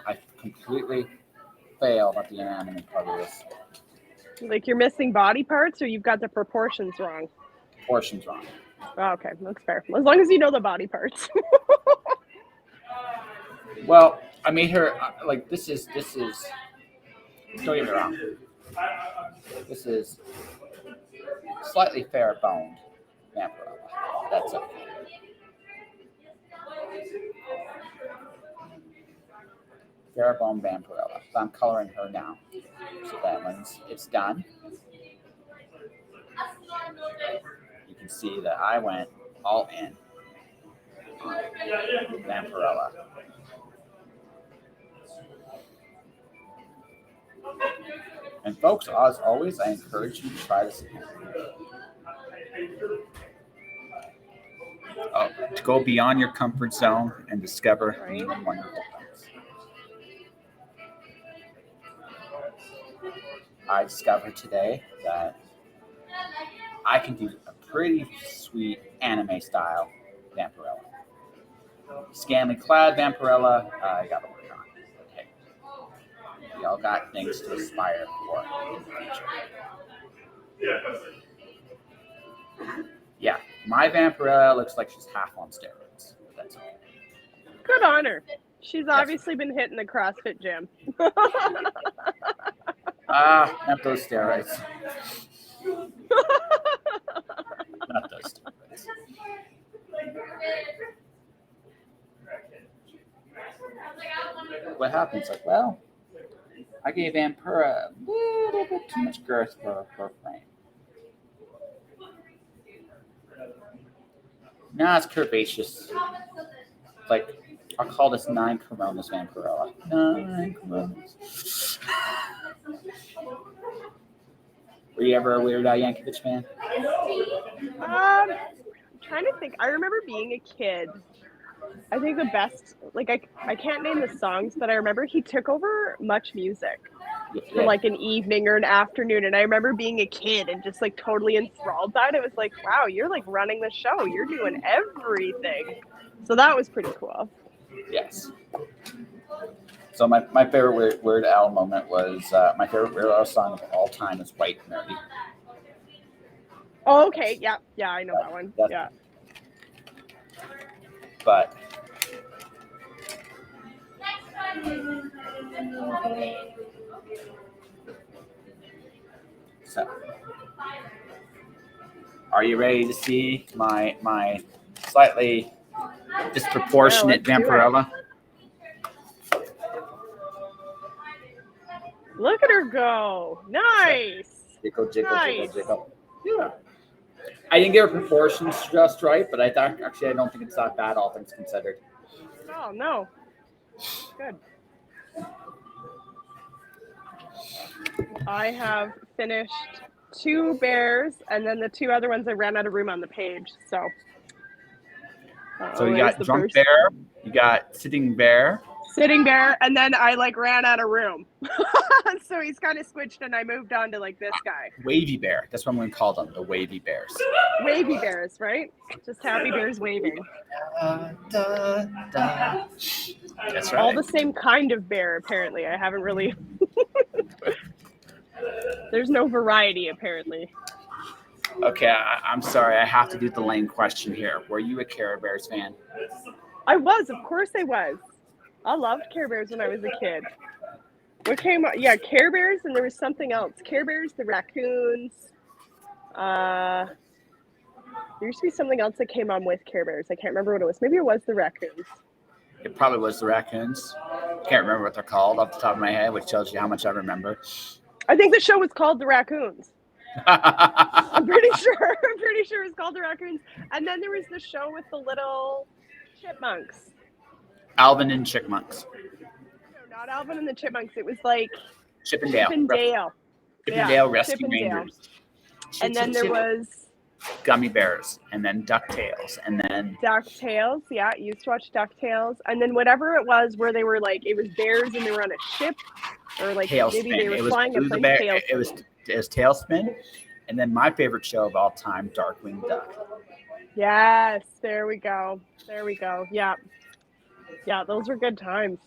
I completely failed at the anatomy part of this. Like you're missing body parts, or you've got the proportions wrong. Proportions wrong. Oh, okay, that's fair. As long as you know the body parts. Well, I made her like this is. Don't get me wrong. This is slightly fair boned vampirella. That's okay. Fair boned vampirella. So I'm coloring her now. So that when it's done, you can see that I went all in on vampirella. And folks, as always, I encourage you to try this again. To go beyond your comfort zone and discover new and wonderful things. I discovered today that I can do a pretty sweet anime style vampirella. Scantily clad vampirella, I gotta work on. Okay. We all got things to aspire for in the future. Yeah, my vampirella looks like she's half on steroids. That's okay. Good on her. She's obviously been hitting the CrossFit gym. Not those steroids. Not those steroids. What happens? Like, well, I gave Vampira a little bit too much girth for her frame. Now it's curvaceous. Like, I'll call this 9 Coronas Vampirella. 9 Coronas. Were you ever a Weird Al Yankovic fan? I'm trying to think. I remember being a kid. I think the best, like I can't name the songs, but I remember he took over Much Music for like an evening or an afternoon, and I remember being a kid and just like totally enthralled by it. It was like, wow, you're like running the show. You're doing everything. So that was pretty cool. Yes. So my favorite Weird Al moment was my favorite Weird Al song of all time is White Mary. Oh, okay. Yeah, I know that one. Yeah. But so, are you ready to see my slightly disproportionate vampirella? Look at her go. Nice. Jiggle. Yeah. I didn't get her proportions just right, but I don't think it's that bad, all things considered. Oh, no. Good. I have finished 2 bears, and then the 2 other ones I ran out of room on the page. So you got drunk bear, you got sitting bear. Sitting bear, and then I like ran out of room. So he's kind of switched, and I moved on to like this guy. Wavy bear. That's what I'm going to call them. The wavy bears. Wavy bears, right? Just happy bears waving. Da. That's right. All the same kind of bear, apparently. I haven't really. There's no variety, apparently. Okay, I'm sorry. I have to do the lame question here. Were you a Care Bears fan? I was, of course I was. I loved Care Bears when I was a kid. What came out? Yeah, Care Bears, and there was something else. Care Bears, the raccoons. There used to be something else that came on with Care Bears. I can't remember what it was. Maybe it was the raccoons. It probably was the raccoons. Can't remember what they're called off the top of my head, which tells you how much I remember. I think the show was called The Raccoons. I'm pretty sure it was called The Raccoons. And then there was the show with the little chipmunks. Alvin and Chipmunks. No, not Alvin and the Chipmunks. It was like Chippendale. Yeah, Rescue Rangers. And then there was Gummy Bears, and then DuckTales, and then DuckTales. Yeah, I used to watch DuckTales. And then whatever it was where they were like, it was bears and they were on a ship, or like maybe they were flying a plane. It was Tailspin. And then my favorite show of all time, Darkwing Duck. Yes, there we go. Yeah. Yeah, those were good times.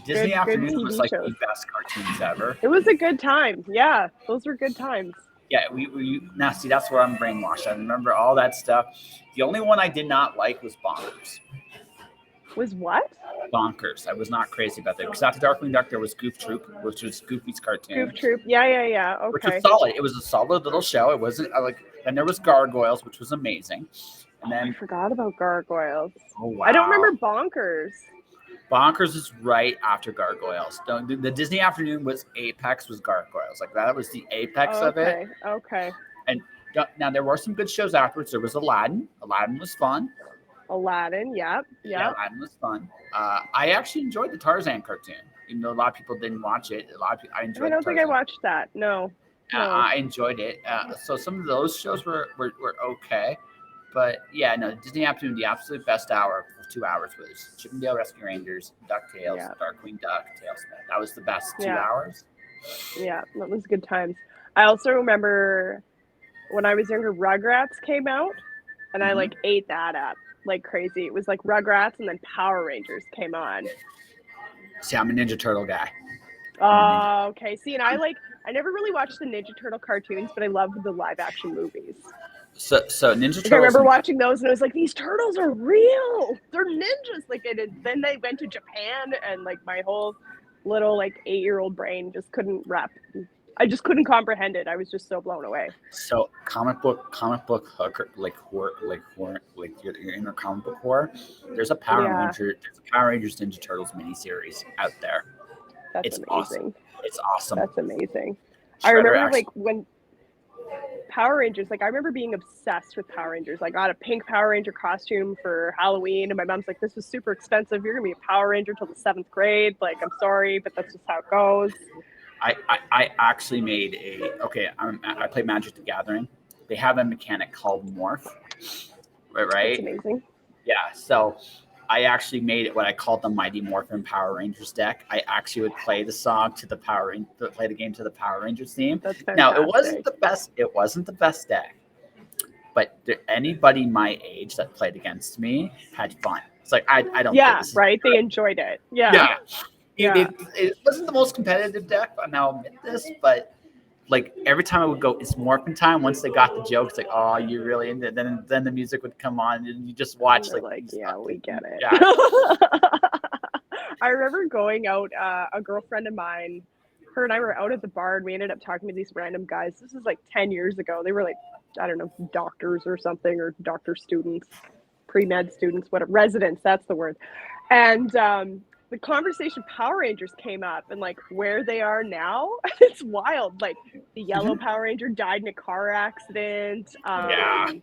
Disney Afternoon TV was like shows. the best cartoons ever. It was a good time. Yeah, those were good times. Yeah, we now see that's where I'm brainwashed. I remember all that stuff. The only one I did not like was Bonkers. Was what? Bonkers. I was not crazy about that. Because after Darkwing Duck, there was Goof Troop, which was Goofy's cartoon. Goof Troop. Yeah. Okay. Which was solid. It was a solid little show. It wasn't like. And there was Gargoyles, which was amazing. And then I forgot about Gargoyles. Oh wow! I don't remember Bonkers. Bonkers is right after Gargoyles. The Disney Afternoon was Apex, was Gargoyles. Like that was the apex of it. Okay. And now there were some good shows afterwards. There was Aladdin. Aladdin was fun. Aladdin, yep. Yeah, Aladdin was fun. I actually enjoyed the Tarzan cartoon, even though a lot of people didn't watch it. I enjoyed. I don't think I watched that. No. I enjoyed it. So some of those shows were okay, but yeah, no, Disney Afternoon, the absolute best hour for 2 hours was Chippendale Rescue Rangers, DuckTales, Darkwing Duck, Tailspin. That was the best 2 hours. Yeah, that was good times. I also remember when I was younger, Rugrats came out, and I like ate that up like crazy. It was like Rugrats, and then Power Rangers came on. See, I'm a Ninja Turtle guy. Oh, okay. See, and I never really watched the Ninja Turtle cartoons, but I loved the live action movies. So Ninja Turtles. I remember watching those, and I was like, these turtles are real. They're ninjas. Like, then they went to Japan, and like my whole little like 8-year-old brain just couldn't wrap. I just couldn't comprehend it. I was just so blown away. So comic book hooker, like your inner comic book horror. There's a Power Rangers Ninja Turtles miniseries out there. That's amazing. Awesome. It's awesome. That's amazing. I remember like when Power Rangers, like I remember being obsessed with Power Rangers. I got a pink Power Ranger costume for Halloween, and my mom's like, this is super expensive. You're gonna be a Power Ranger till the 7th grade. Like, I'm sorry, but that's just how it goes. I actually made I play Magic the Gathering. They have a mechanic called Morph. Right? That's amazing. Yeah, so I actually made it what I called the Mighty Morphin Power Rangers deck. I actually would play the song to play the game to the Power Rangers theme. That's fantastic. Now, it wasn't the best deck, but anybody my age that played against me had fun. It's like I don't. Yeah, right. They enjoyed it. Yeah. It wasn't the most competitive deck. Now I'll admit this, but like every time I would go, it's morphin time. Once they got the jokes, like, oh, you're really into it. Then the music would come on, and you just watch like yeah, we get it. Yeah. I remember going out. A girlfriend of mine, her and I were out at the bar, and we ended up talking to these random guys. This was like 10 years ago. They were like, I don't know, doctors or something, or doctor students, pre-med students, whatever, residents. That's the word. And the conversation Power Rangers came up, and like where they are now, it's wild. Like the yellow Power Ranger died in a car accident. The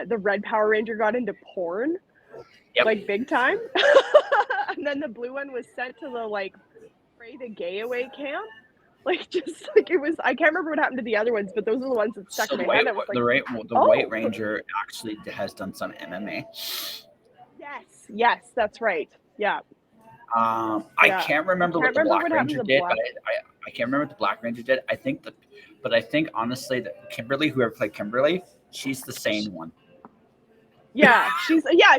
red Power Ranger got into porn, like big time. And then the blue one was sent to the like pray the gay away camp. Like just like it was, I can't remember what happened to the other ones, but those are the ones that stuck in my head. I was like, the White Ranger actually has done some MMA. Yes, that's right. Yeah. I can't remember what the remember Black what happened Ranger to did, Black. but I can't remember what the Black Ranger did. I think honestly that Kimberly, whoever played Kimberly, she's the sane one. Yeah,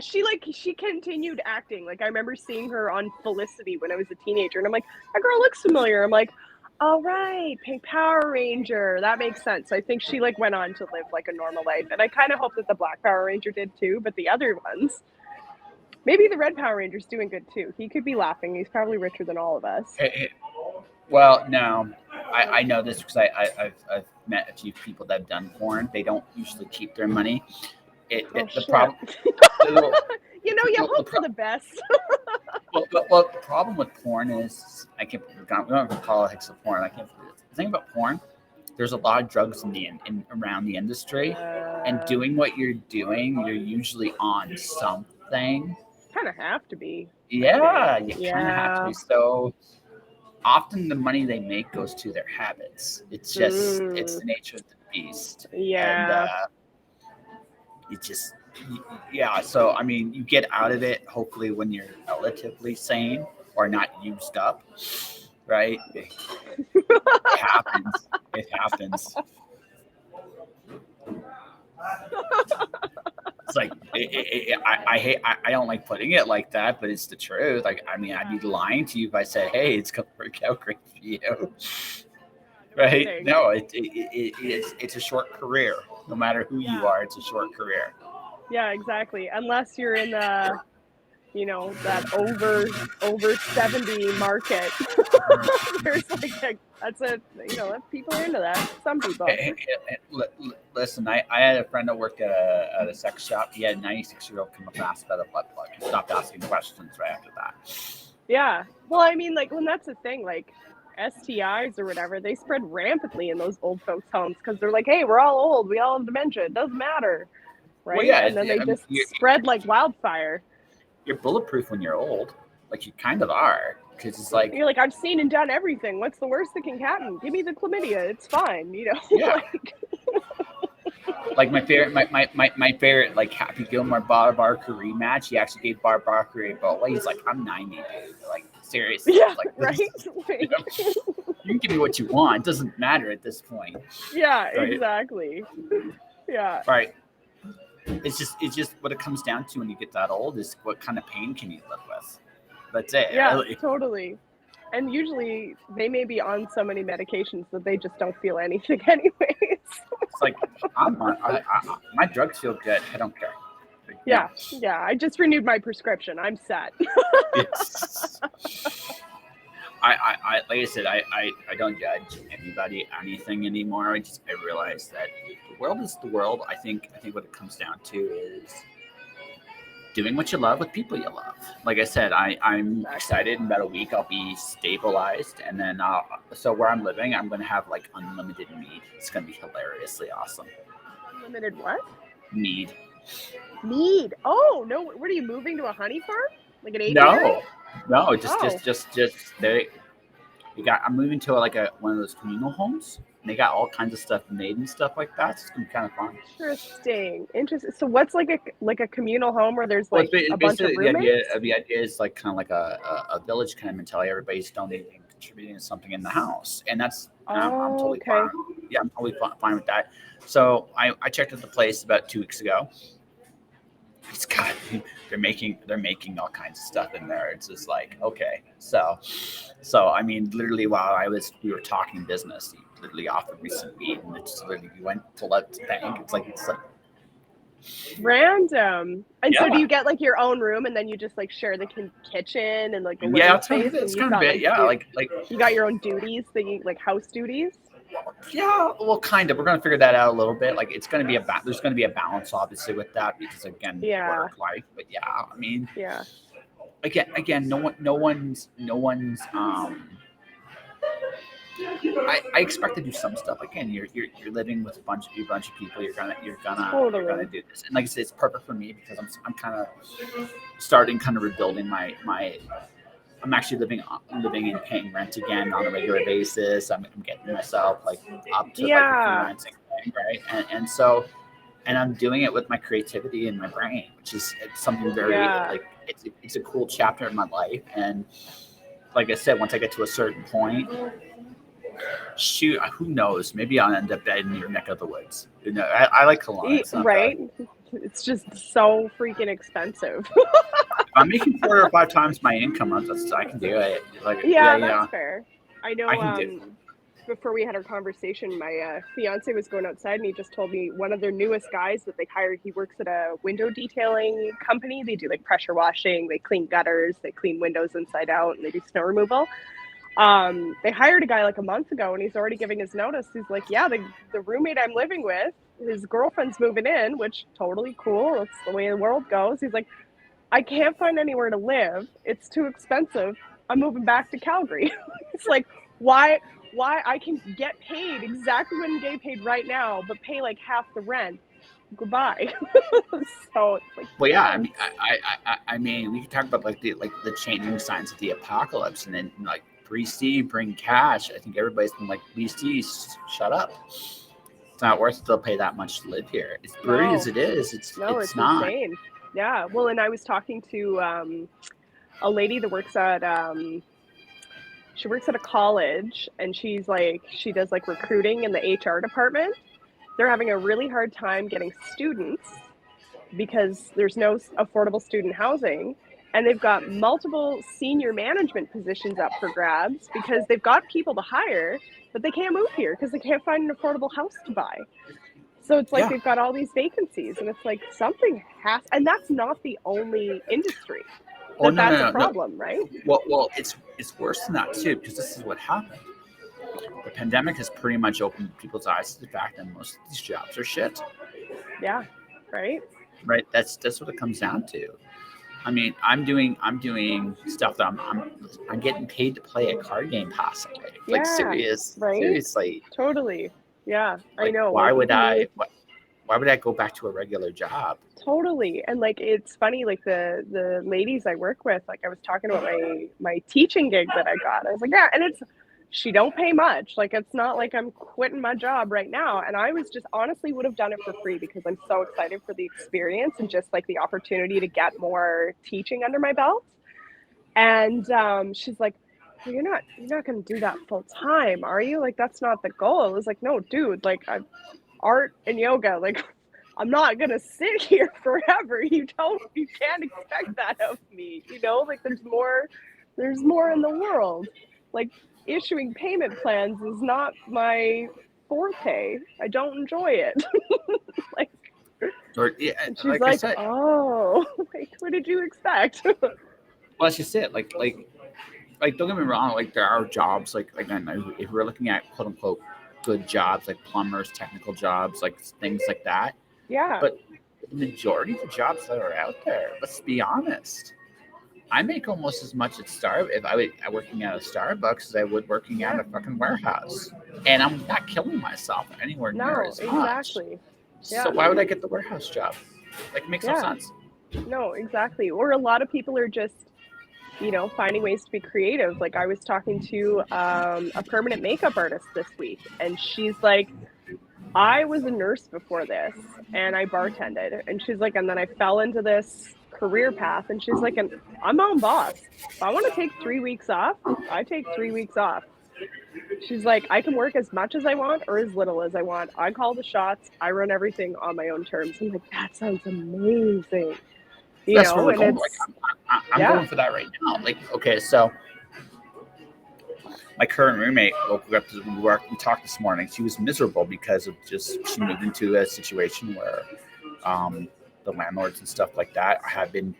she continued acting. Like I remember seeing her on Felicity when I was a teenager, and I'm like, that girl looks familiar. I'm like, all right, Pink Power Ranger. That makes sense. I think she like went on to live like a normal life, and I kind of hope that the Black Power Ranger did too. But the other ones, maybe the Red Power Ranger's doing good too. He could be laughing. He's probably richer than all of us. Well, no, I know this because I've met a few people that have done porn. They don't usually keep their money. The problem. You hope for the best. Well, the problem with porn is we don't have politics of porn. The thing about porn, there's a lot of drugs around the industry, and doing what you're doing, you're usually on something. Kind of have to be. Yeah, you kind of have to be. So often the money they make goes to their habits. It's just it's the nature of the beast. Yeah. And it just. Yeah, so I mean, you get out of it hopefully when you're relatively sane or not used up, right? It happens. It happens. It's like I don't like putting it like that, but it's the truth. Like I mean, I'd be lying to you if I said, "Hey, it's gonna work out great for you," right? No, it's a short career. No matter who you are, it's a short career. Yeah, exactly. Unless you're in the, that over 70 market. There's like people are into that. Some people. Listen, I had a friend that worked at a sex shop. He had a 96-year-old come up and ask about a butt plug. He stopped asking questions right after that. Yeah. Well, I mean, like when that's the thing, like STIs or whatever, they spread rampantly in those old folks' homes because they're like, hey, we're all old. We all have dementia. It doesn't matter. Right? Well, yeah, and then they just spread like wildfire. You're bulletproof when you're old. Like you kind of are. Because it's like you're like, I've seen and done everything. What's the worst that can happen? Give me the chlamydia. It's fine. Yeah. Like my favorite like Happy Gilmore Bob Barker rematch. He actually gave Bob Barker a belt. He's like, I'm 90, dude. Like seriously. Yeah. Like, right. You can give me what you want. It doesn't matter at this point. Yeah. Right? Exactly. Yeah. Right. It's just what it comes down to when you get that old is what kind of pain can you live with. That's it. Yeah, really. Totally. And usually they may be on so many medications that they just don't feel anything anyways. It's like, my drugs feel good. I don't care. Yeah. I just renewed my prescription. I'm set. Yes. I like I said, I don't judge anybody, anything anymore. I realize that the world is the world. I think what it comes down to is doing what you love with people you love. Like I said, I'm excited. In about a week, I'll be stabilized, and then so where I'm living, I'm going to have like unlimited mead. It's going to be hilariously awesome. Unlimited what? Mead. Mead. Oh no! What are you moving to a honey farm? Like an apiary? No. Just they. I'm moving to one of those communal homes. And they got all kinds of stuff made and stuff like that. So it's gonna be kind of fun. Interesting. So what's like a communal home where there's like a bunch of roommates? The idea is like kind of like a village kind of mentality. Everybody's donating, contributing to something in the house, and that's I'm totally fine. Yeah, I'm totally fine with that. So I checked out the place about 2 weeks ago. It's got they're making all kinds of stuff in there. It's just like, okay, so I mean, literally while we were talking business, he literally offered me some meat, and it's literally we went to let the bank. It's like random. And so do you get like your own room, and then you just like share the kitchen and like the living space? It's kind of it. Yeah, like you got your own duties, like house duties. Yeah, well, kind of. We're gonna figure that out a little bit. Like, it's gonna be there's gonna be a balance, obviously, with that because again, work life. But yeah, I mean, again, no one's. I expect to do some stuff. Again, you're living with a bunch of people. You're gonna do this, and like I said, it's perfect for me because I'm kind of starting rebuilding my. I'm actually living and paying rent again on a regular basis. I'm getting myself like up to like a freelancing thing, right? And so and I'm doing it with my creativity and my brain, which is something very like it's a cool chapter in my life. And like I said, once I get to a certain point, shoot, who knows? Maybe I'll end up in your neck of the woods. You know, I like Kelowna. It's not bad. Right? It's just so freaking expensive. If I'm making 4 or 5 times my income, I can do it. Like, Yeah, you know, that's fair. I I know. can do. Before we had our conversation, my fiance was going outside, and he just told me one of their newest guys that they hired. He works at a window detailing company. They do like pressure washing, they clean gutters, they clean windows inside out, and they do snow removal. They hired a guy like a month ago, and he's already giving his notice. He's like, "Yeah, the roommate I'm living with, his girlfriend's moving in, which totally cool. That's the way the world goes." He's like, "I can't find anywhere to live. It's too expensive. I'm moving back to Calgary." It's like, why I can get paid exactly what I'm getting paid right now, but pay like half the rent. Goodbye. So it's like, Well, yeah. I mean, we can talk about like the changing signs of the apocalypse, and then like BC bring cash. I think everybody's been like, BC, shut up. It's not worth it. They'll pay that much to live here. As pretty as it is, it's not. insane. Yeah. Well, and I was talking to a lady that works at she works at a college, and she does like recruiting in the HR department. They're having a really hard time getting students because there's no affordable student housing, and they've got multiple senior management positions up for grabs because they've got people to hire, but they can't move here because they can't find an affordable house to buy. So it's like they've got all these vacancies, and it's like something has, and that's not the only industry that's a problem, right? Well, it's worse than that too, because this is what happened. The pandemic has pretty much opened people's eyes to the fact that most of these jobs are shit. Yeah, right. Right. That's what it comes down to. I mean, I'm doing stuff that I'm getting paid to play a card game possibly. Yeah, like right? seriously. Totally. Yeah, Like, I know. why like, would I go back to a regular job? Totally. And like it's funny, like the ladies I work with, like I was talking about my teaching gig that I got. I was like, yeah, and she don't pay much. Like it's not like I'm quitting my job right now. And I was just honestly would have done it for free because I'm so excited for the experience and just like the opportunity to get more teaching under my belt. And she's like, well, you're not gonna do that full time, are you? Like that's not the goal. I was like, no, dude, like art and yoga, like I'm not gonna sit here forever. You can't expect that of me. Like there's more in the world. Like issuing payment plans is not my forte. I don't enjoy it. Like, and she's like like, I said, oh, like what did you expect? well, that's just it. Like don't get me wrong. Like there are jobs. Like again, if we're looking at quote unquote good jobs, like plumbers, technical jobs, like things like that. Yeah. But the majority of the jobs that are out there, let's be honest, I make almost as much if I was working at a Starbucks as I would working at a fucking warehouse, and I'm not killing myself anywhere near as much. Exactly. Yeah. So why would I get the warehouse job? Like, it makes no sense. No, exactly. Or a lot of people are just, finding ways to be creative. Like I was talking to a permanent makeup artist this week, and she's like, I was a nurse before this, and I bartended, and she's like, and then I fell into this career path, and she's like, and I'm my own boss. If I want to take 3 weeks off, I take 3 weeks off. She's like, I can work as much as I want or as little as I want. I call the shots. I run everything on my own terms. I'm like, that sounds amazing. That's where we're going. Like, I'm going for that right now. Like, okay, so my current roommate woke up to work. We talked this morning. She was miserable because of she moved into a situation where the landlords and stuff like that have been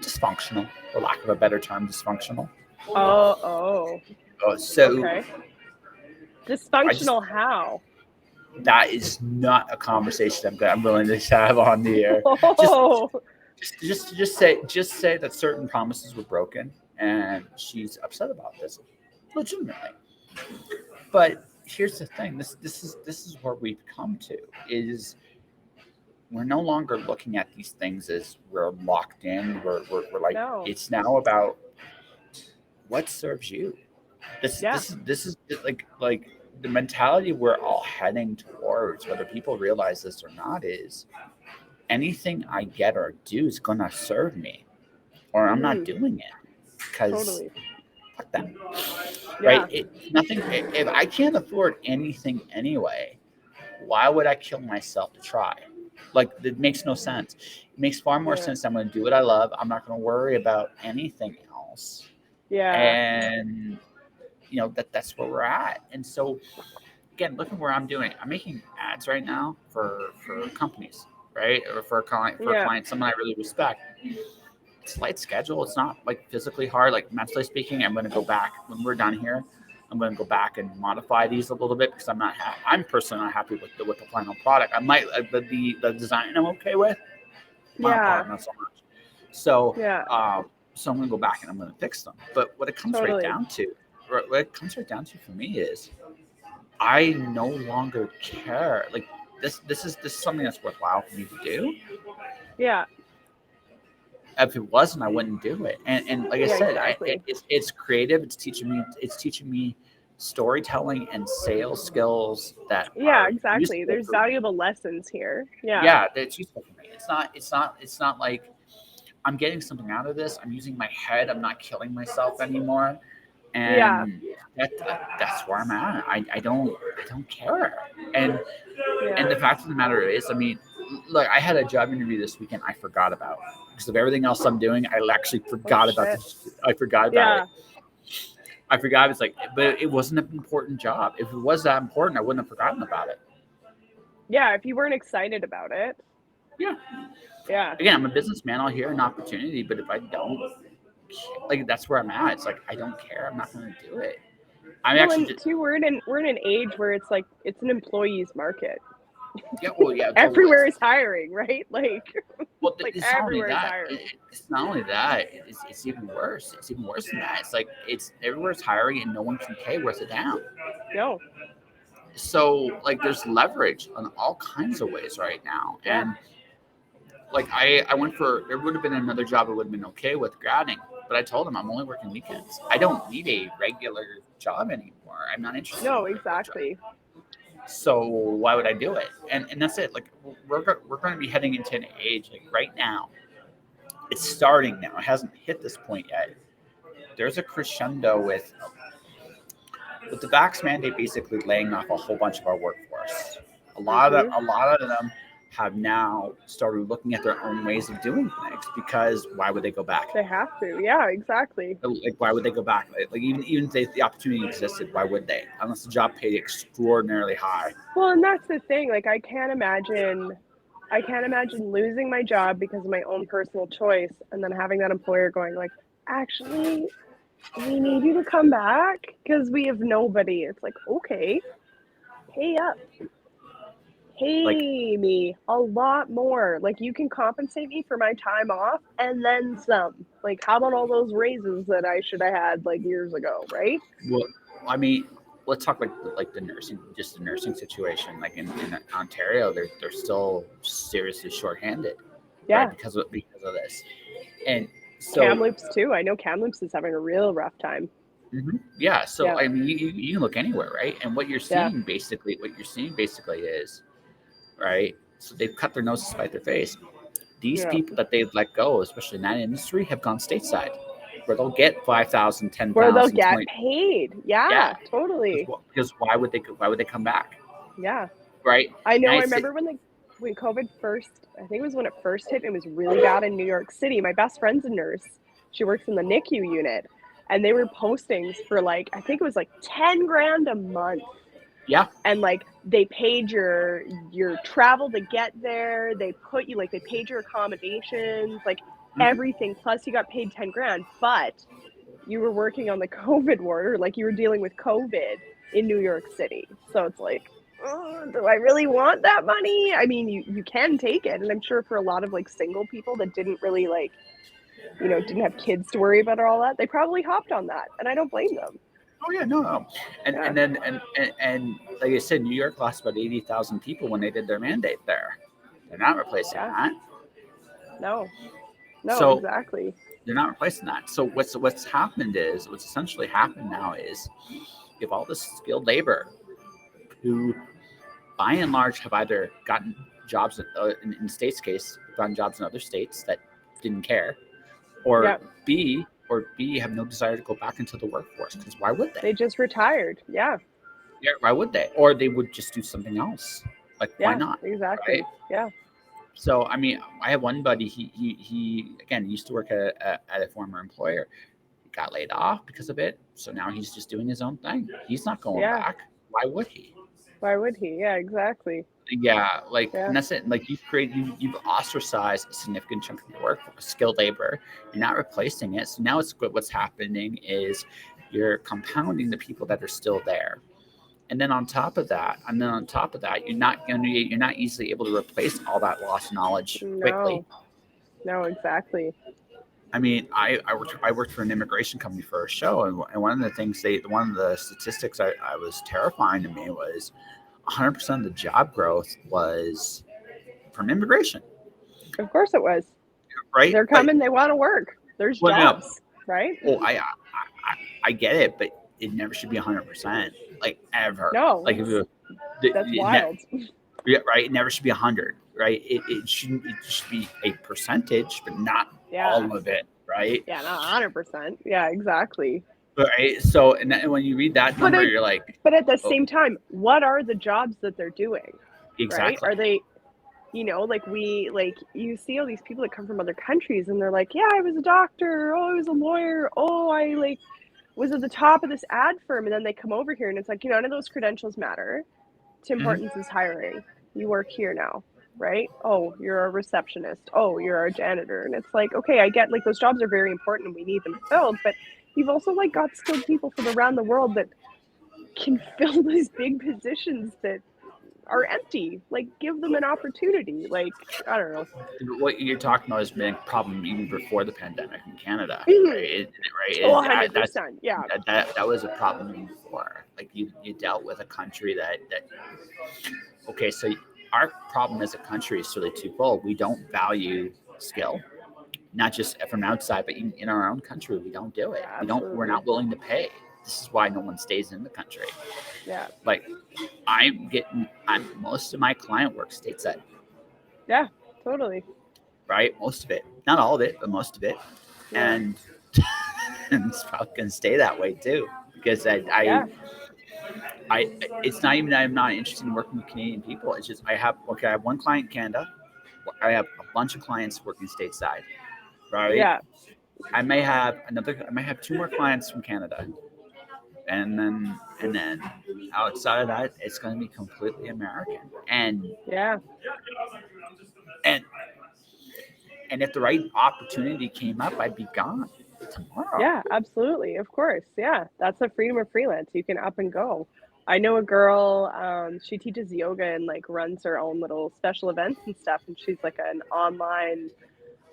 dysfunctional, for lack of a better term, dysfunctional. So okay. Dysfunctional how? That is not a conversation I'm willing to have on the air. Just say that certain promises were broken, and she's upset about this, legitimately. But here's the thing: this is where we've come to is we're no longer looking at these things as we're locked in. We're like It's now about what serves you. This is like the mentality we're all heading towards, whether people realize this or not, is anything I get or do is going to serve me, or I'm not doing it because Totally. fuck that. Yeah. Right? Nothing. If I can't afford anything anyway, why would I kill myself to try? Like, it makes no sense. It makes far more sense. I'm going to do what I love. I'm not going to worry about anything else. Yeah. And that's where we're at. And so, again, look at where I'm doing. I'm making ads right now for companies, right? Or for a client, someone I really respect. It's a light schedule. It's not like physically hard. Like, mentally speaking, I'm going to go back when we're done here. I'm going to go back and modify these a little bit because I'm personally not happy with the final product. I might the design I'm okay with. Final product, not so much. So so I'm going to go back and I'm going to fix them. But what it comes right down to, for me is I no longer care. Like, this is something that's worthwhile for me to do. Yeah. If it wasn't, I wouldn't do it. And like I said, exactly. it's creative. It's teaching me storytelling and sales skills that exactly. There's valuable lessons here. It's useful for me. It's not like I'm getting something out of this. I'm using my head. I'm not killing myself anymore. And that's where I'm at. I don't care. And the fact of the matter is, I mean, look, I had a job interview this weekend I forgot about because of everything else I'm doing. I actually forgot about this. I forgot about it. I forgot. It's like, but it wasn't an important job. If it was that important, I wouldn't have forgotten about it. Yeah, if you weren't excited about it. Yeah. Again, I'm a businessman. I'll hear an opportunity, but if I don't, like, that's where I'm at. It's like, I don't care. I'm not going to do it. We're in an age where it's like it's an employee's market. Everywhere is hiring, right? Like, like, everywhere is hiring. It's not only that. It's even worse. It's even worse than that. It's like everywhere's hiring and no one can pay worth a damn. No. So, like, there's leverage on all kinds of ways right now. And like, I went for, there would have been another job I would have been okay with grabbing, but I told him I'm only working weekends. I don't need a regular job anymore. I'm not interested. No, exactly. So why would I do it? And that's it. Like, we're going to be heading into an age, like, right now. It's starting now. It hasn't hit this point yet. There's a crescendo with the vax mandate basically laying off a whole bunch of our workforce. A lot of them have now started looking at their own ways of doing things, because why would they go back? They have to. Yeah, exactly. Like, why would they go back? Like even if the opportunity existed, why would they? Unless the job paid extraordinarily high. Well, and that's the thing. Like, I can't imagine losing my job because of my own personal choice, and then having that employer going like, actually, we need you to come back because we have nobody. It's like, okay, pay up. Pay me a lot more. Like, you can compensate me for my time off and then some. Like, how about all those raises that I should have had like years ago, right? Well, I mean, let's talk like the nursing situation. Like in Ontario, they're still seriously shorthanded. Yeah, right? because of this. And so Kamloops too. I know Kamloops is having a real rough time. Mm-hmm. Yeah. So I mean, you can look anywhere, right? And what you're seeing basically is, right? So they've cut their nose to spite their face. These people that they've let go, especially in that industry, have gone stateside, where they'll get 5,000, 10,000, where they'll get paid. Yeah, totally. Because why would they come back? Yeah. Right. I know. I remember when COVID first. I think it was when it first hit. It was really bad in New York City. My best friend's a nurse. She works in the NICU unit, and they were postings for like, I think it was like $10,000 a month. Yeah. And like, they paid your travel to get there. They put you, like, they paid your accommodations, like everything. Plus you got paid $10,000, but you were working on the COVID ward, or like you were dealing with COVID in New York City. So it's like, do I really want that money? I mean, you can take it. And I'm sure for a lot of like single people that didn't really like, didn't have kids to worry about or all that, they probably hopped on that. And I don't blame them. Oh yeah, no. And then like I said, New York lost about 80,000 people when they did their mandate there. They're not replacing that. No, so exactly. They're not replacing that. So what's essentially happened now is, you have all this skilled labor who, by and large, have either gotten jobs in states' case, gotten jobs in other states that didn't care, or Yep. B have no desire to go back into the workforce, because why would they? They just retired. Yeah. Yeah, why would they? Or they would just do something else. Like, why not? Exactly. Right? Yeah. So, I mean, I have one buddy. He again used to work at a former employer. He got laid off because of it. So now he's just doing his own thing. He's not going back. Why would he? Why would he? Yeah, exactly. Yeah, like, Yeah. and that's it. Like, you've ostracized a significant chunk of your workforce, skilled labor. You're not replacing it. So now what's happening is you're compounding the people that are still there. And then on top of that, you're not easily able to replace all that lost knowledge quickly. No, exactly. I mean, I worked for an immigration company for a show, and one of the things one of the statistics I was terrifying to me was 100% of the job growth was from immigration. Of course it was. Right? They're coming. They want to work. There's jobs, right? Well, I get it, but it never should be 100%, like, ever. No, like that's wild. Yeah, right. It never should be 100, right? It shouldn't. It should be a percentage, but not all of it, right? Yeah, not 100%. Yeah, exactly. Right. So, and when you read that number, you're like, but at the same time, what are the jobs that they're doing? Exactly. Right? Are they, you see all these people that come from other countries, and they're like, yeah, I was a doctor. Oh, I was a lawyer. Oh, I was at the top of this ad firm, and then they come over here, and it's like, none of those credentials matter. What's important is hiring. You work here now, right? Oh, you're a receptionist. Oh, you're a janitor. And it's like, okay, I get, those jobs are very important and we need them filled, but you've also, got skilled people from around the world that can fill these big positions that are empty. Give them an opportunity. I don't know. What you're talking about has been a problem even before the pandemic in Canada, right? Oh, 100%. Yeah. That was a problem before. You dealt with a country that okay, so our problem as a country is really twofold. We don't value skill, not just from outside, but in our own country, we don't do it. Absolutely. We're not willing to pay. This is why no one stays in the country. Yeah. Most of my client work stateside. Yeah, totally. Right? Most of it. Not all of it, but most of it. Yeah. And it's probably going to stay that way too. Because it's not even that I'm not interested in working with Canadian people. It's just I have one client in Canada. I have a bunch of clients working stateside. Right? Yeah. I may have two more clients from Canada. And then outside of that, it's going to be completely American. And if the right opportunity came up, I'd be gone tomorrow. Yeah, absolutely. Of course. Yeah. That's the freedom of freelance. You can up and go. I know a girl, she teaches yoga and runs her own little special events and stuff. And she's an online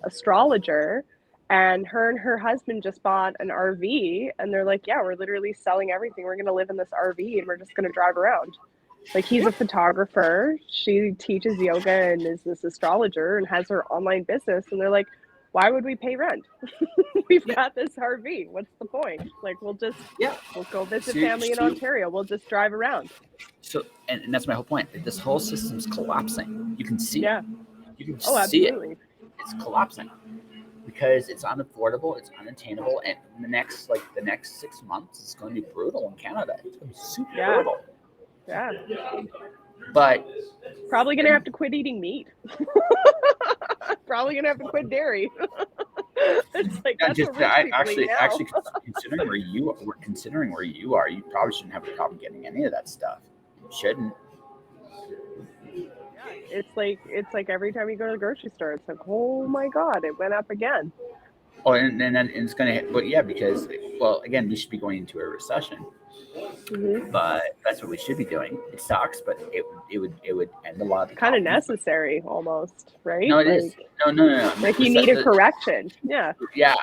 astrologer. And her husband just bought an RV, and they're like, yeah, we're literally selling everything. We're going to live in this RV and we're just going to drive around. He's a photographer. She teaches yoga and is this astrologer and has her online business. And they're like, why would we pay rent? We've got this RV. What's the point? We'll just, we'll go visit family in Ontario. We'll just drive around. So, and that's my whole point. This whole system's collapsing. You can see it. You can see absolutely. It. It's collapsing. Because it's unaffordable, it's unattainable, and the next 6 months is going to be brutal in Canada. It's going to be super brutal. Yeah. But probably going to have to quit eating meat. Probably going to have to quit dairy. It's actually considering where you are, you probably shouldn't have a problem getting any of that stuff. You shouldn't. It's like every time you go to the grocery store, it's like, oh my God, it went up again. Oh, and then it's going to hit, but yeah, because, well, again, we should be going into a recession. Mm-hmm. But that's what we should be doing. It sucks, but it would end a lot of the kind of necessary almost, right? No, it is. No. You need a correction. Yeah. Yeah.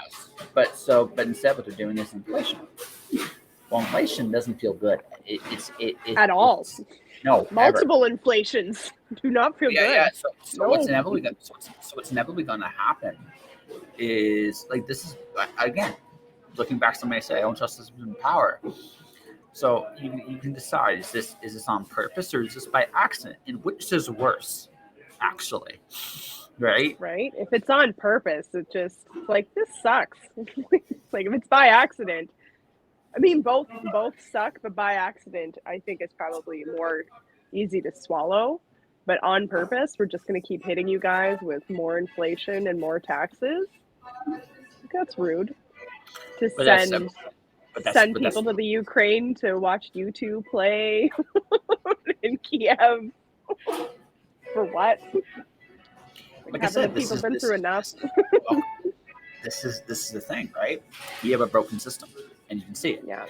But instead what they're doing is inflation. Well, inflation doesn't feel good. It's at all. No, multiple inflations do not feel good. Yeah. So what's inevitably going to happen is this is again looking back. Somebody say, "I don't trust this in power." So you can decide, is this on purpose or is this by accident? And which is worse, actually, right? Right? If it's on purpose, it's like, this sucks. It's like if it's by accident, I mean, both suck, but by accident, I think it's probably more easy to swallow. But on purpose, we're just going to keep hitting you guys with more inflation and more taxes. That's rude to But that's send but that's people to the Ukraine to watch U2 play in Kiev. For what? like I Haven't the said, people been through enough? well, this is the thing, right? You have a broken system, and you can see it, Yeah,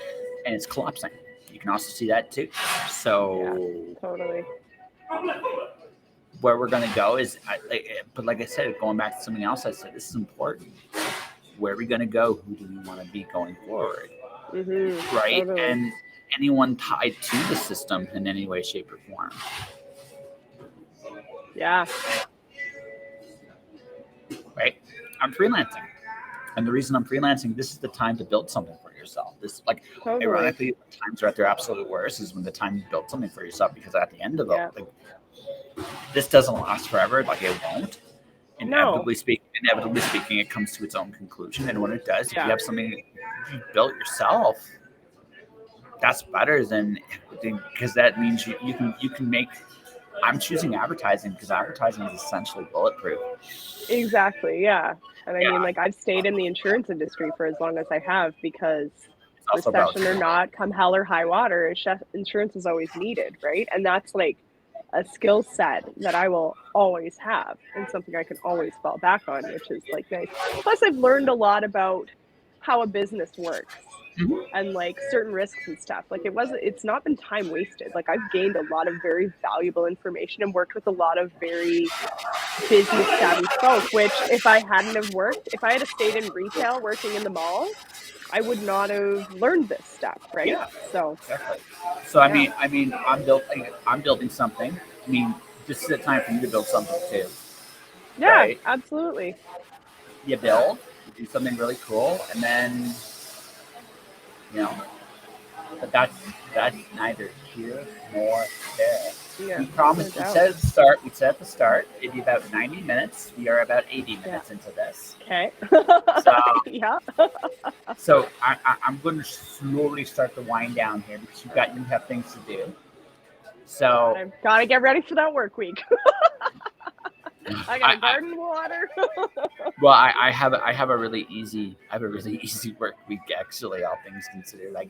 and it's collapsing. You can also see that too. So totally. where we're going to go is, but like I said, going back to something else I said, this is important. Where are we going to go? Who do we want to be going forward? Right? Totally. And anyone tied to the system in any way, shape, or form. Yeah. Right? I'm freelancing. And the reason I'm freelancing, this is the time to build something for yourself. This, like, Totally. ironically, when times are at their absolute worst is when the time to build something for yourself, because at the end of it, like, this doesn't last forever. Like, it won't. Inevitably speaking, it comes to its own conclusion. And when it does, if you have something you built yourself, that's better than, because that means you can make. I'm choosing advertising because advertising is essentially bulletproof. Exactly. Yeah. And I mean, like, I've stayed in the insurance industry for as long as I have because recession or not, come hell or high water, insurance is always needed, right? And that's like a skill set that I will always have and something I can always fall back on, which is like nice. Plus, I've learned a lot about how a business works and like certain risks and stuff. Like it's not been time wasted. Like I've gained a lot of very valuable information and worked with a lot of very business savvy folk, which if I had stayed in retail working in the mall, I would not have learned this stuff, right? Yeah. So exactly. So I mean, I'm building something. I mean, this is a time for you to build something too. Yeah, right? Absolutely. You build, you do something really cool, and then but that's neither here nor there. Yeah, we promised. We said at the start, it'd be about 90 minutes. We are about 80 minutes into this. Okay. So, yeah. So I'm going to slowly start to wind down here because you have things to do. So I've got to get ready for that work week. I got a garden water. Well, I have a really easy work week actually, all things considered. I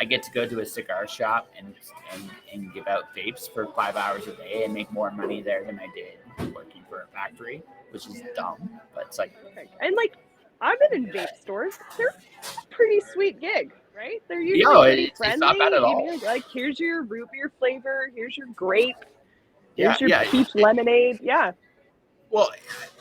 get to go to a cigar shop and give out vapes for 5 hours a day and make more money there than I did working for a factory, which is dumb, but it's like. And like, I've been in vape stores. They're a pretty sweet gig, right? They're usually pretty friendly. It's not bad at all. Like, here's your root beer flavor. Here's your grape. Here's your peach lemonade. Yeah. Well,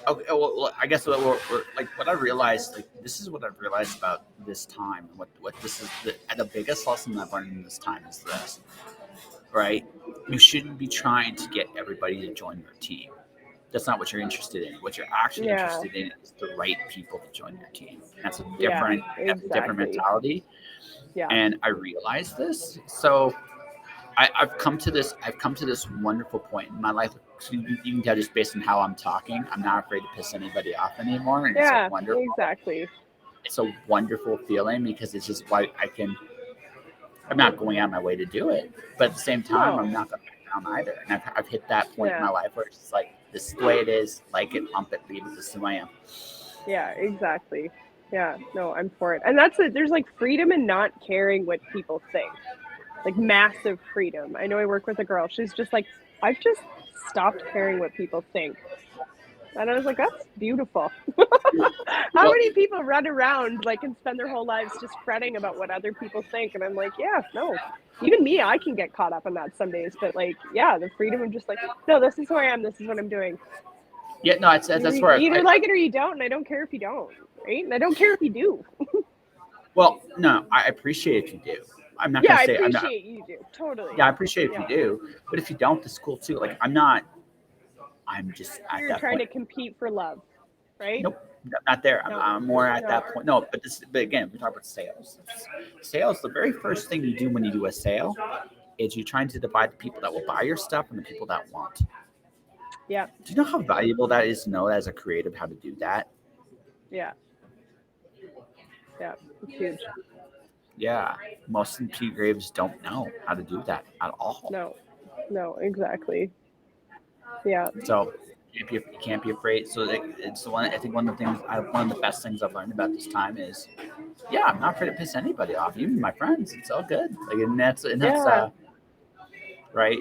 okay. Well, I guess we're like what I realized. Like this is what I've realized about this time, and what this is the biggest lesson I've learned in this time is this. Right? You shouldn't be trying to get everybody to join your team. That's not what you're interested in. What you're actually interested in is the right people to join your team. That's a different, different mentality. Yeah. And I realized this. So I've come to this wonderful point in my life. So you can tell just based on how I'm talking, I'm not afraid to piss anybody off anymore. And it's wonderful. Exactly. It's a wonderful feeling because it's just like I'm not going out of my way to do it, but at the same time, I'm not going to back down either. And I've hit that point in my life where it's just like, this is the way it is. Like it, pump it, leave it. This is who I am. Yeah, exactly. Yeah, no, I'm for it. And that's it. There's like freedom in not caring what people think. Like massive freedom. I know I work with a girl. She's just like, I've just stopped caring what people think. And I was like, that's beautiful. How many people run around like and spend their whole lives just fretting about what other people think? And I'm like, yeah, no. Even me, I can get caught up in that some days. But like, yeah, the freedom of just like, no, this is who I am. This is what I'm doing. Yeah, no, that's where you either like it or you don't. And I don't care if you don't. Right? And I don't care if you do. Well, no, I appreciate if you do. I'm not gonna say I appreciate you do. Totally. Yeah, I appreciate if you do. But if you don't, it's cool too. Like I'm just You're trying to compete for love. right? Nope, not there. No. I'm more at No. that point. No, but again, we talk about sales. Sales, the very first thing you do when you do a sale is you're trying to divide the people that will buy your stuff and the people that won't. Yeah. Do you know how valuable that is to know as a creative how to do that? Yeah. Yeah. It's huge. Yeah, most creatives don't know how to do that at all. No. No, exactly. Yeah. So you can't be afraid. So it's the one. I think one of the things, one of the best things I've learned about this time is, yeah, I'm not afraid to piss anybody off, even my friends. It's all good. Like, and that's Yeah. right.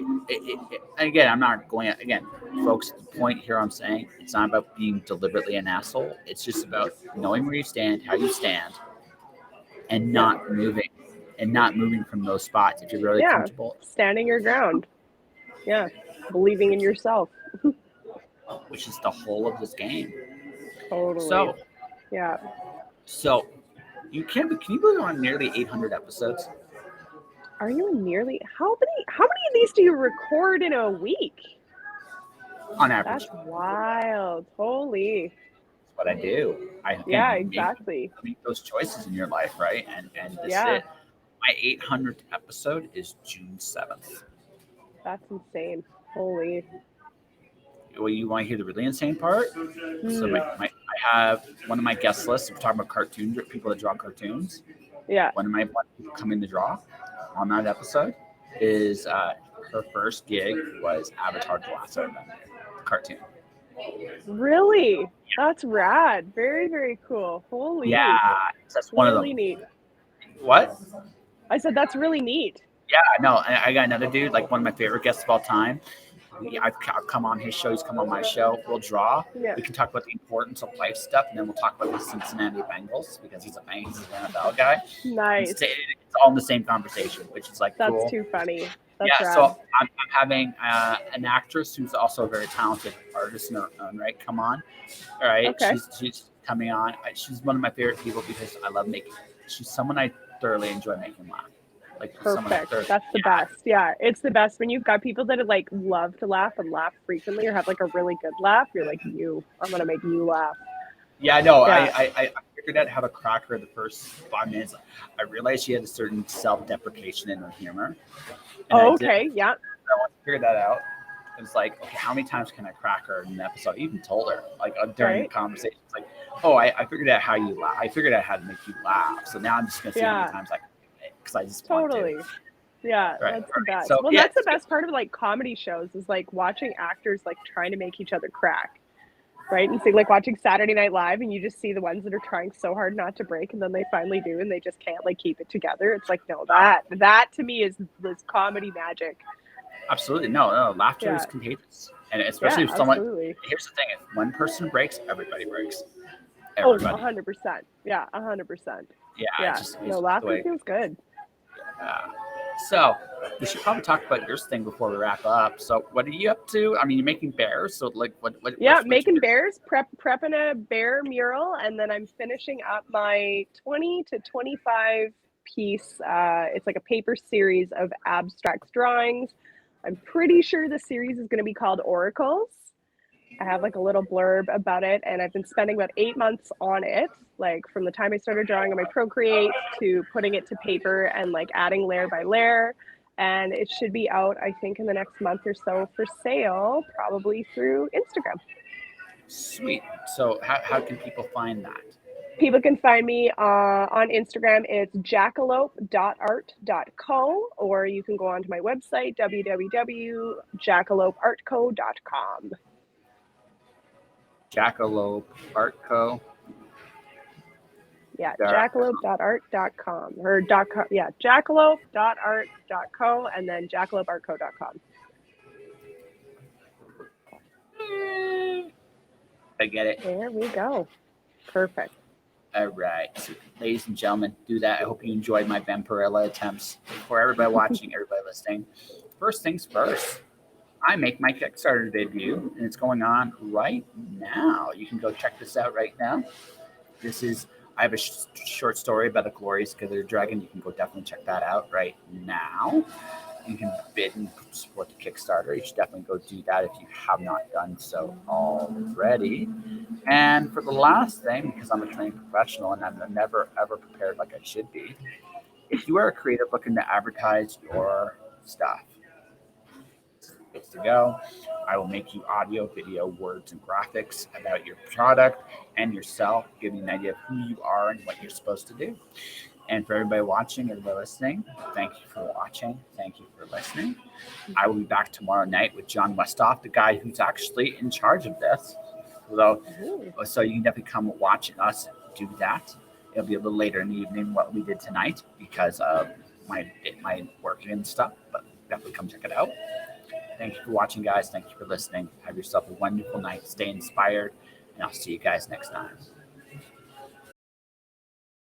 Again, I'm not going. Again, folks, the point here I'm saying it's not about being deliberately an asshole. It's just about knowing where you stand, how you stand, and not moving from those spots if you're really Yeah. comfortable. Standing your ground. Yeah. Believing in yourself. Which is the whole of this game. Totally. Yeah. So you can you believe on nearly 800 episodes? Are you nearly how many of these do you record in a week? On average. That's wild. Holy. That's what I do. Yeah, You exactly. make those choices in your life, right? And this is Yeah. it. My 800th episode is June 7th. That's insane. Holy. Well, you want to hear the really insane part? So I have one of my guest lists. We're talking about cartoon people that draw cartoons. Yeah. One of my people coming to draw on that episode is her first gig was Avatar: The Last Airbender cartoon. Really? That's rad. Very, very cool. Holy. Yeah, that's one of them. Really neat. What? I said that's really neat. Yeah, no, I got another dude, like one of my favorite guests of all time. I've come on his show. He's come on my show. We'll draw. Yeah. We can talk about the importance of life stuff, and then we'll talk about the Cincinnati Bengals because he's an NFL guy. Nice. It's all in the same conversation, which is like That's cool. too funny. That's Yeah, rad. so I'm having an actress who's also a very talented artist in her own right come on. All right, Okay. she's coming on. She's one of my favorite people because I love making. She's someone I thoroughly enjoy making laugh. Like Perfect. That's the best. Yeah, it's the best when you've got people that like love to laugh and laugh frequently or have like a really good laugh. You're like, I'm gonna make you laugh. Yeah, I know. Yeah. I figured out how to crack her the first 5 minutes. I realized she had a certain self-deprecation in her humor. Oh, okay. Yeah. I want to figure that out. It's like, okay, how many times can I crack her in an episode? I even told her, like during the conversation, it's like, oh, I figured out how you laugh. I figured out how to make you laugh. So now I'm just gonna see how many times I can do it because I just totally. want to. Yeah, that's the best. So, well, that's the best part of like comedy shows is like watching actors like trying to make each other crack, right? And so like watching Saturday Night Live and you just see the ones that are trying so hard not to break and then they finally do and they just can't like keep it together. It's like, no, that to me is comedy magic. Absolutely. No, laughter is contagious. And especially if someone, here's the thing, if one person breaks, everybody breaks. Everybody. Oh, 100%. Yeah, 100%. Yeah. No, laughter feels good. Yeah. So we should probably talk about your thing before we wrap up. So what are you up to? I mean, you're making bears. So like what? Yeah, making bears, prepping a bear mural. And then I'm finishing up my 20 to 25 piece. It's like a paper series of abstract drawings. I'm pretty sure the series is going to be called Oracles. I have like a little blurb about it and I've been spending about 8 months on it, like from the time I started drawing on my Procreate to putting it to paper and like adding layer by layer. And it should be out, I think, in the next month or so for sale, probably through Instagram. Sweet. So how can people find that? People can find me on Instagram. It's jacalope.art.co, or you can go onto my website, www.jacalopeartco.com. Jacalope Art Co. Yeah, jacalope.art.com or .com. Yeah, jacalope.art.co and then jacalopeartco.com. I get it. There we go. Perfect. All right. So, ladies and gentlemen, do that. I hope you enjoyed my Vampirella attempts. For everybody watching, everybody listening, first things first, I make my Kickstarter debut, and it's going on right now. You can go check this out right now. I have a short story about a glorious glitter dragon. You can go definitely check that out right now. You can bid and support the Kickstarter. You should definitely go do that if you have not done so already. And for the last thing, because I'm a trained professional and I'm never ever prepared like I should be, if you are a creative looking to advertise your stuff, it's to go. I will make you audio, video, words, and graphics about your product and yourself, give you an idea of who you are and what you're supposed to do. And for everybody watching, everybody listening, thank you for watching. Thank you for listening. I will be back tomorrow night with John Westoff, the guy who's actually in charge of this. So you can definitely come watching us do that. It'll be a little later in the evening what we did tonight because of my working and stuff, but definitely come check it out. Thank you for watching, guys. Thank you for listening. Have yourself a wonderful night. Stay inspired, and I'll see you guys next time.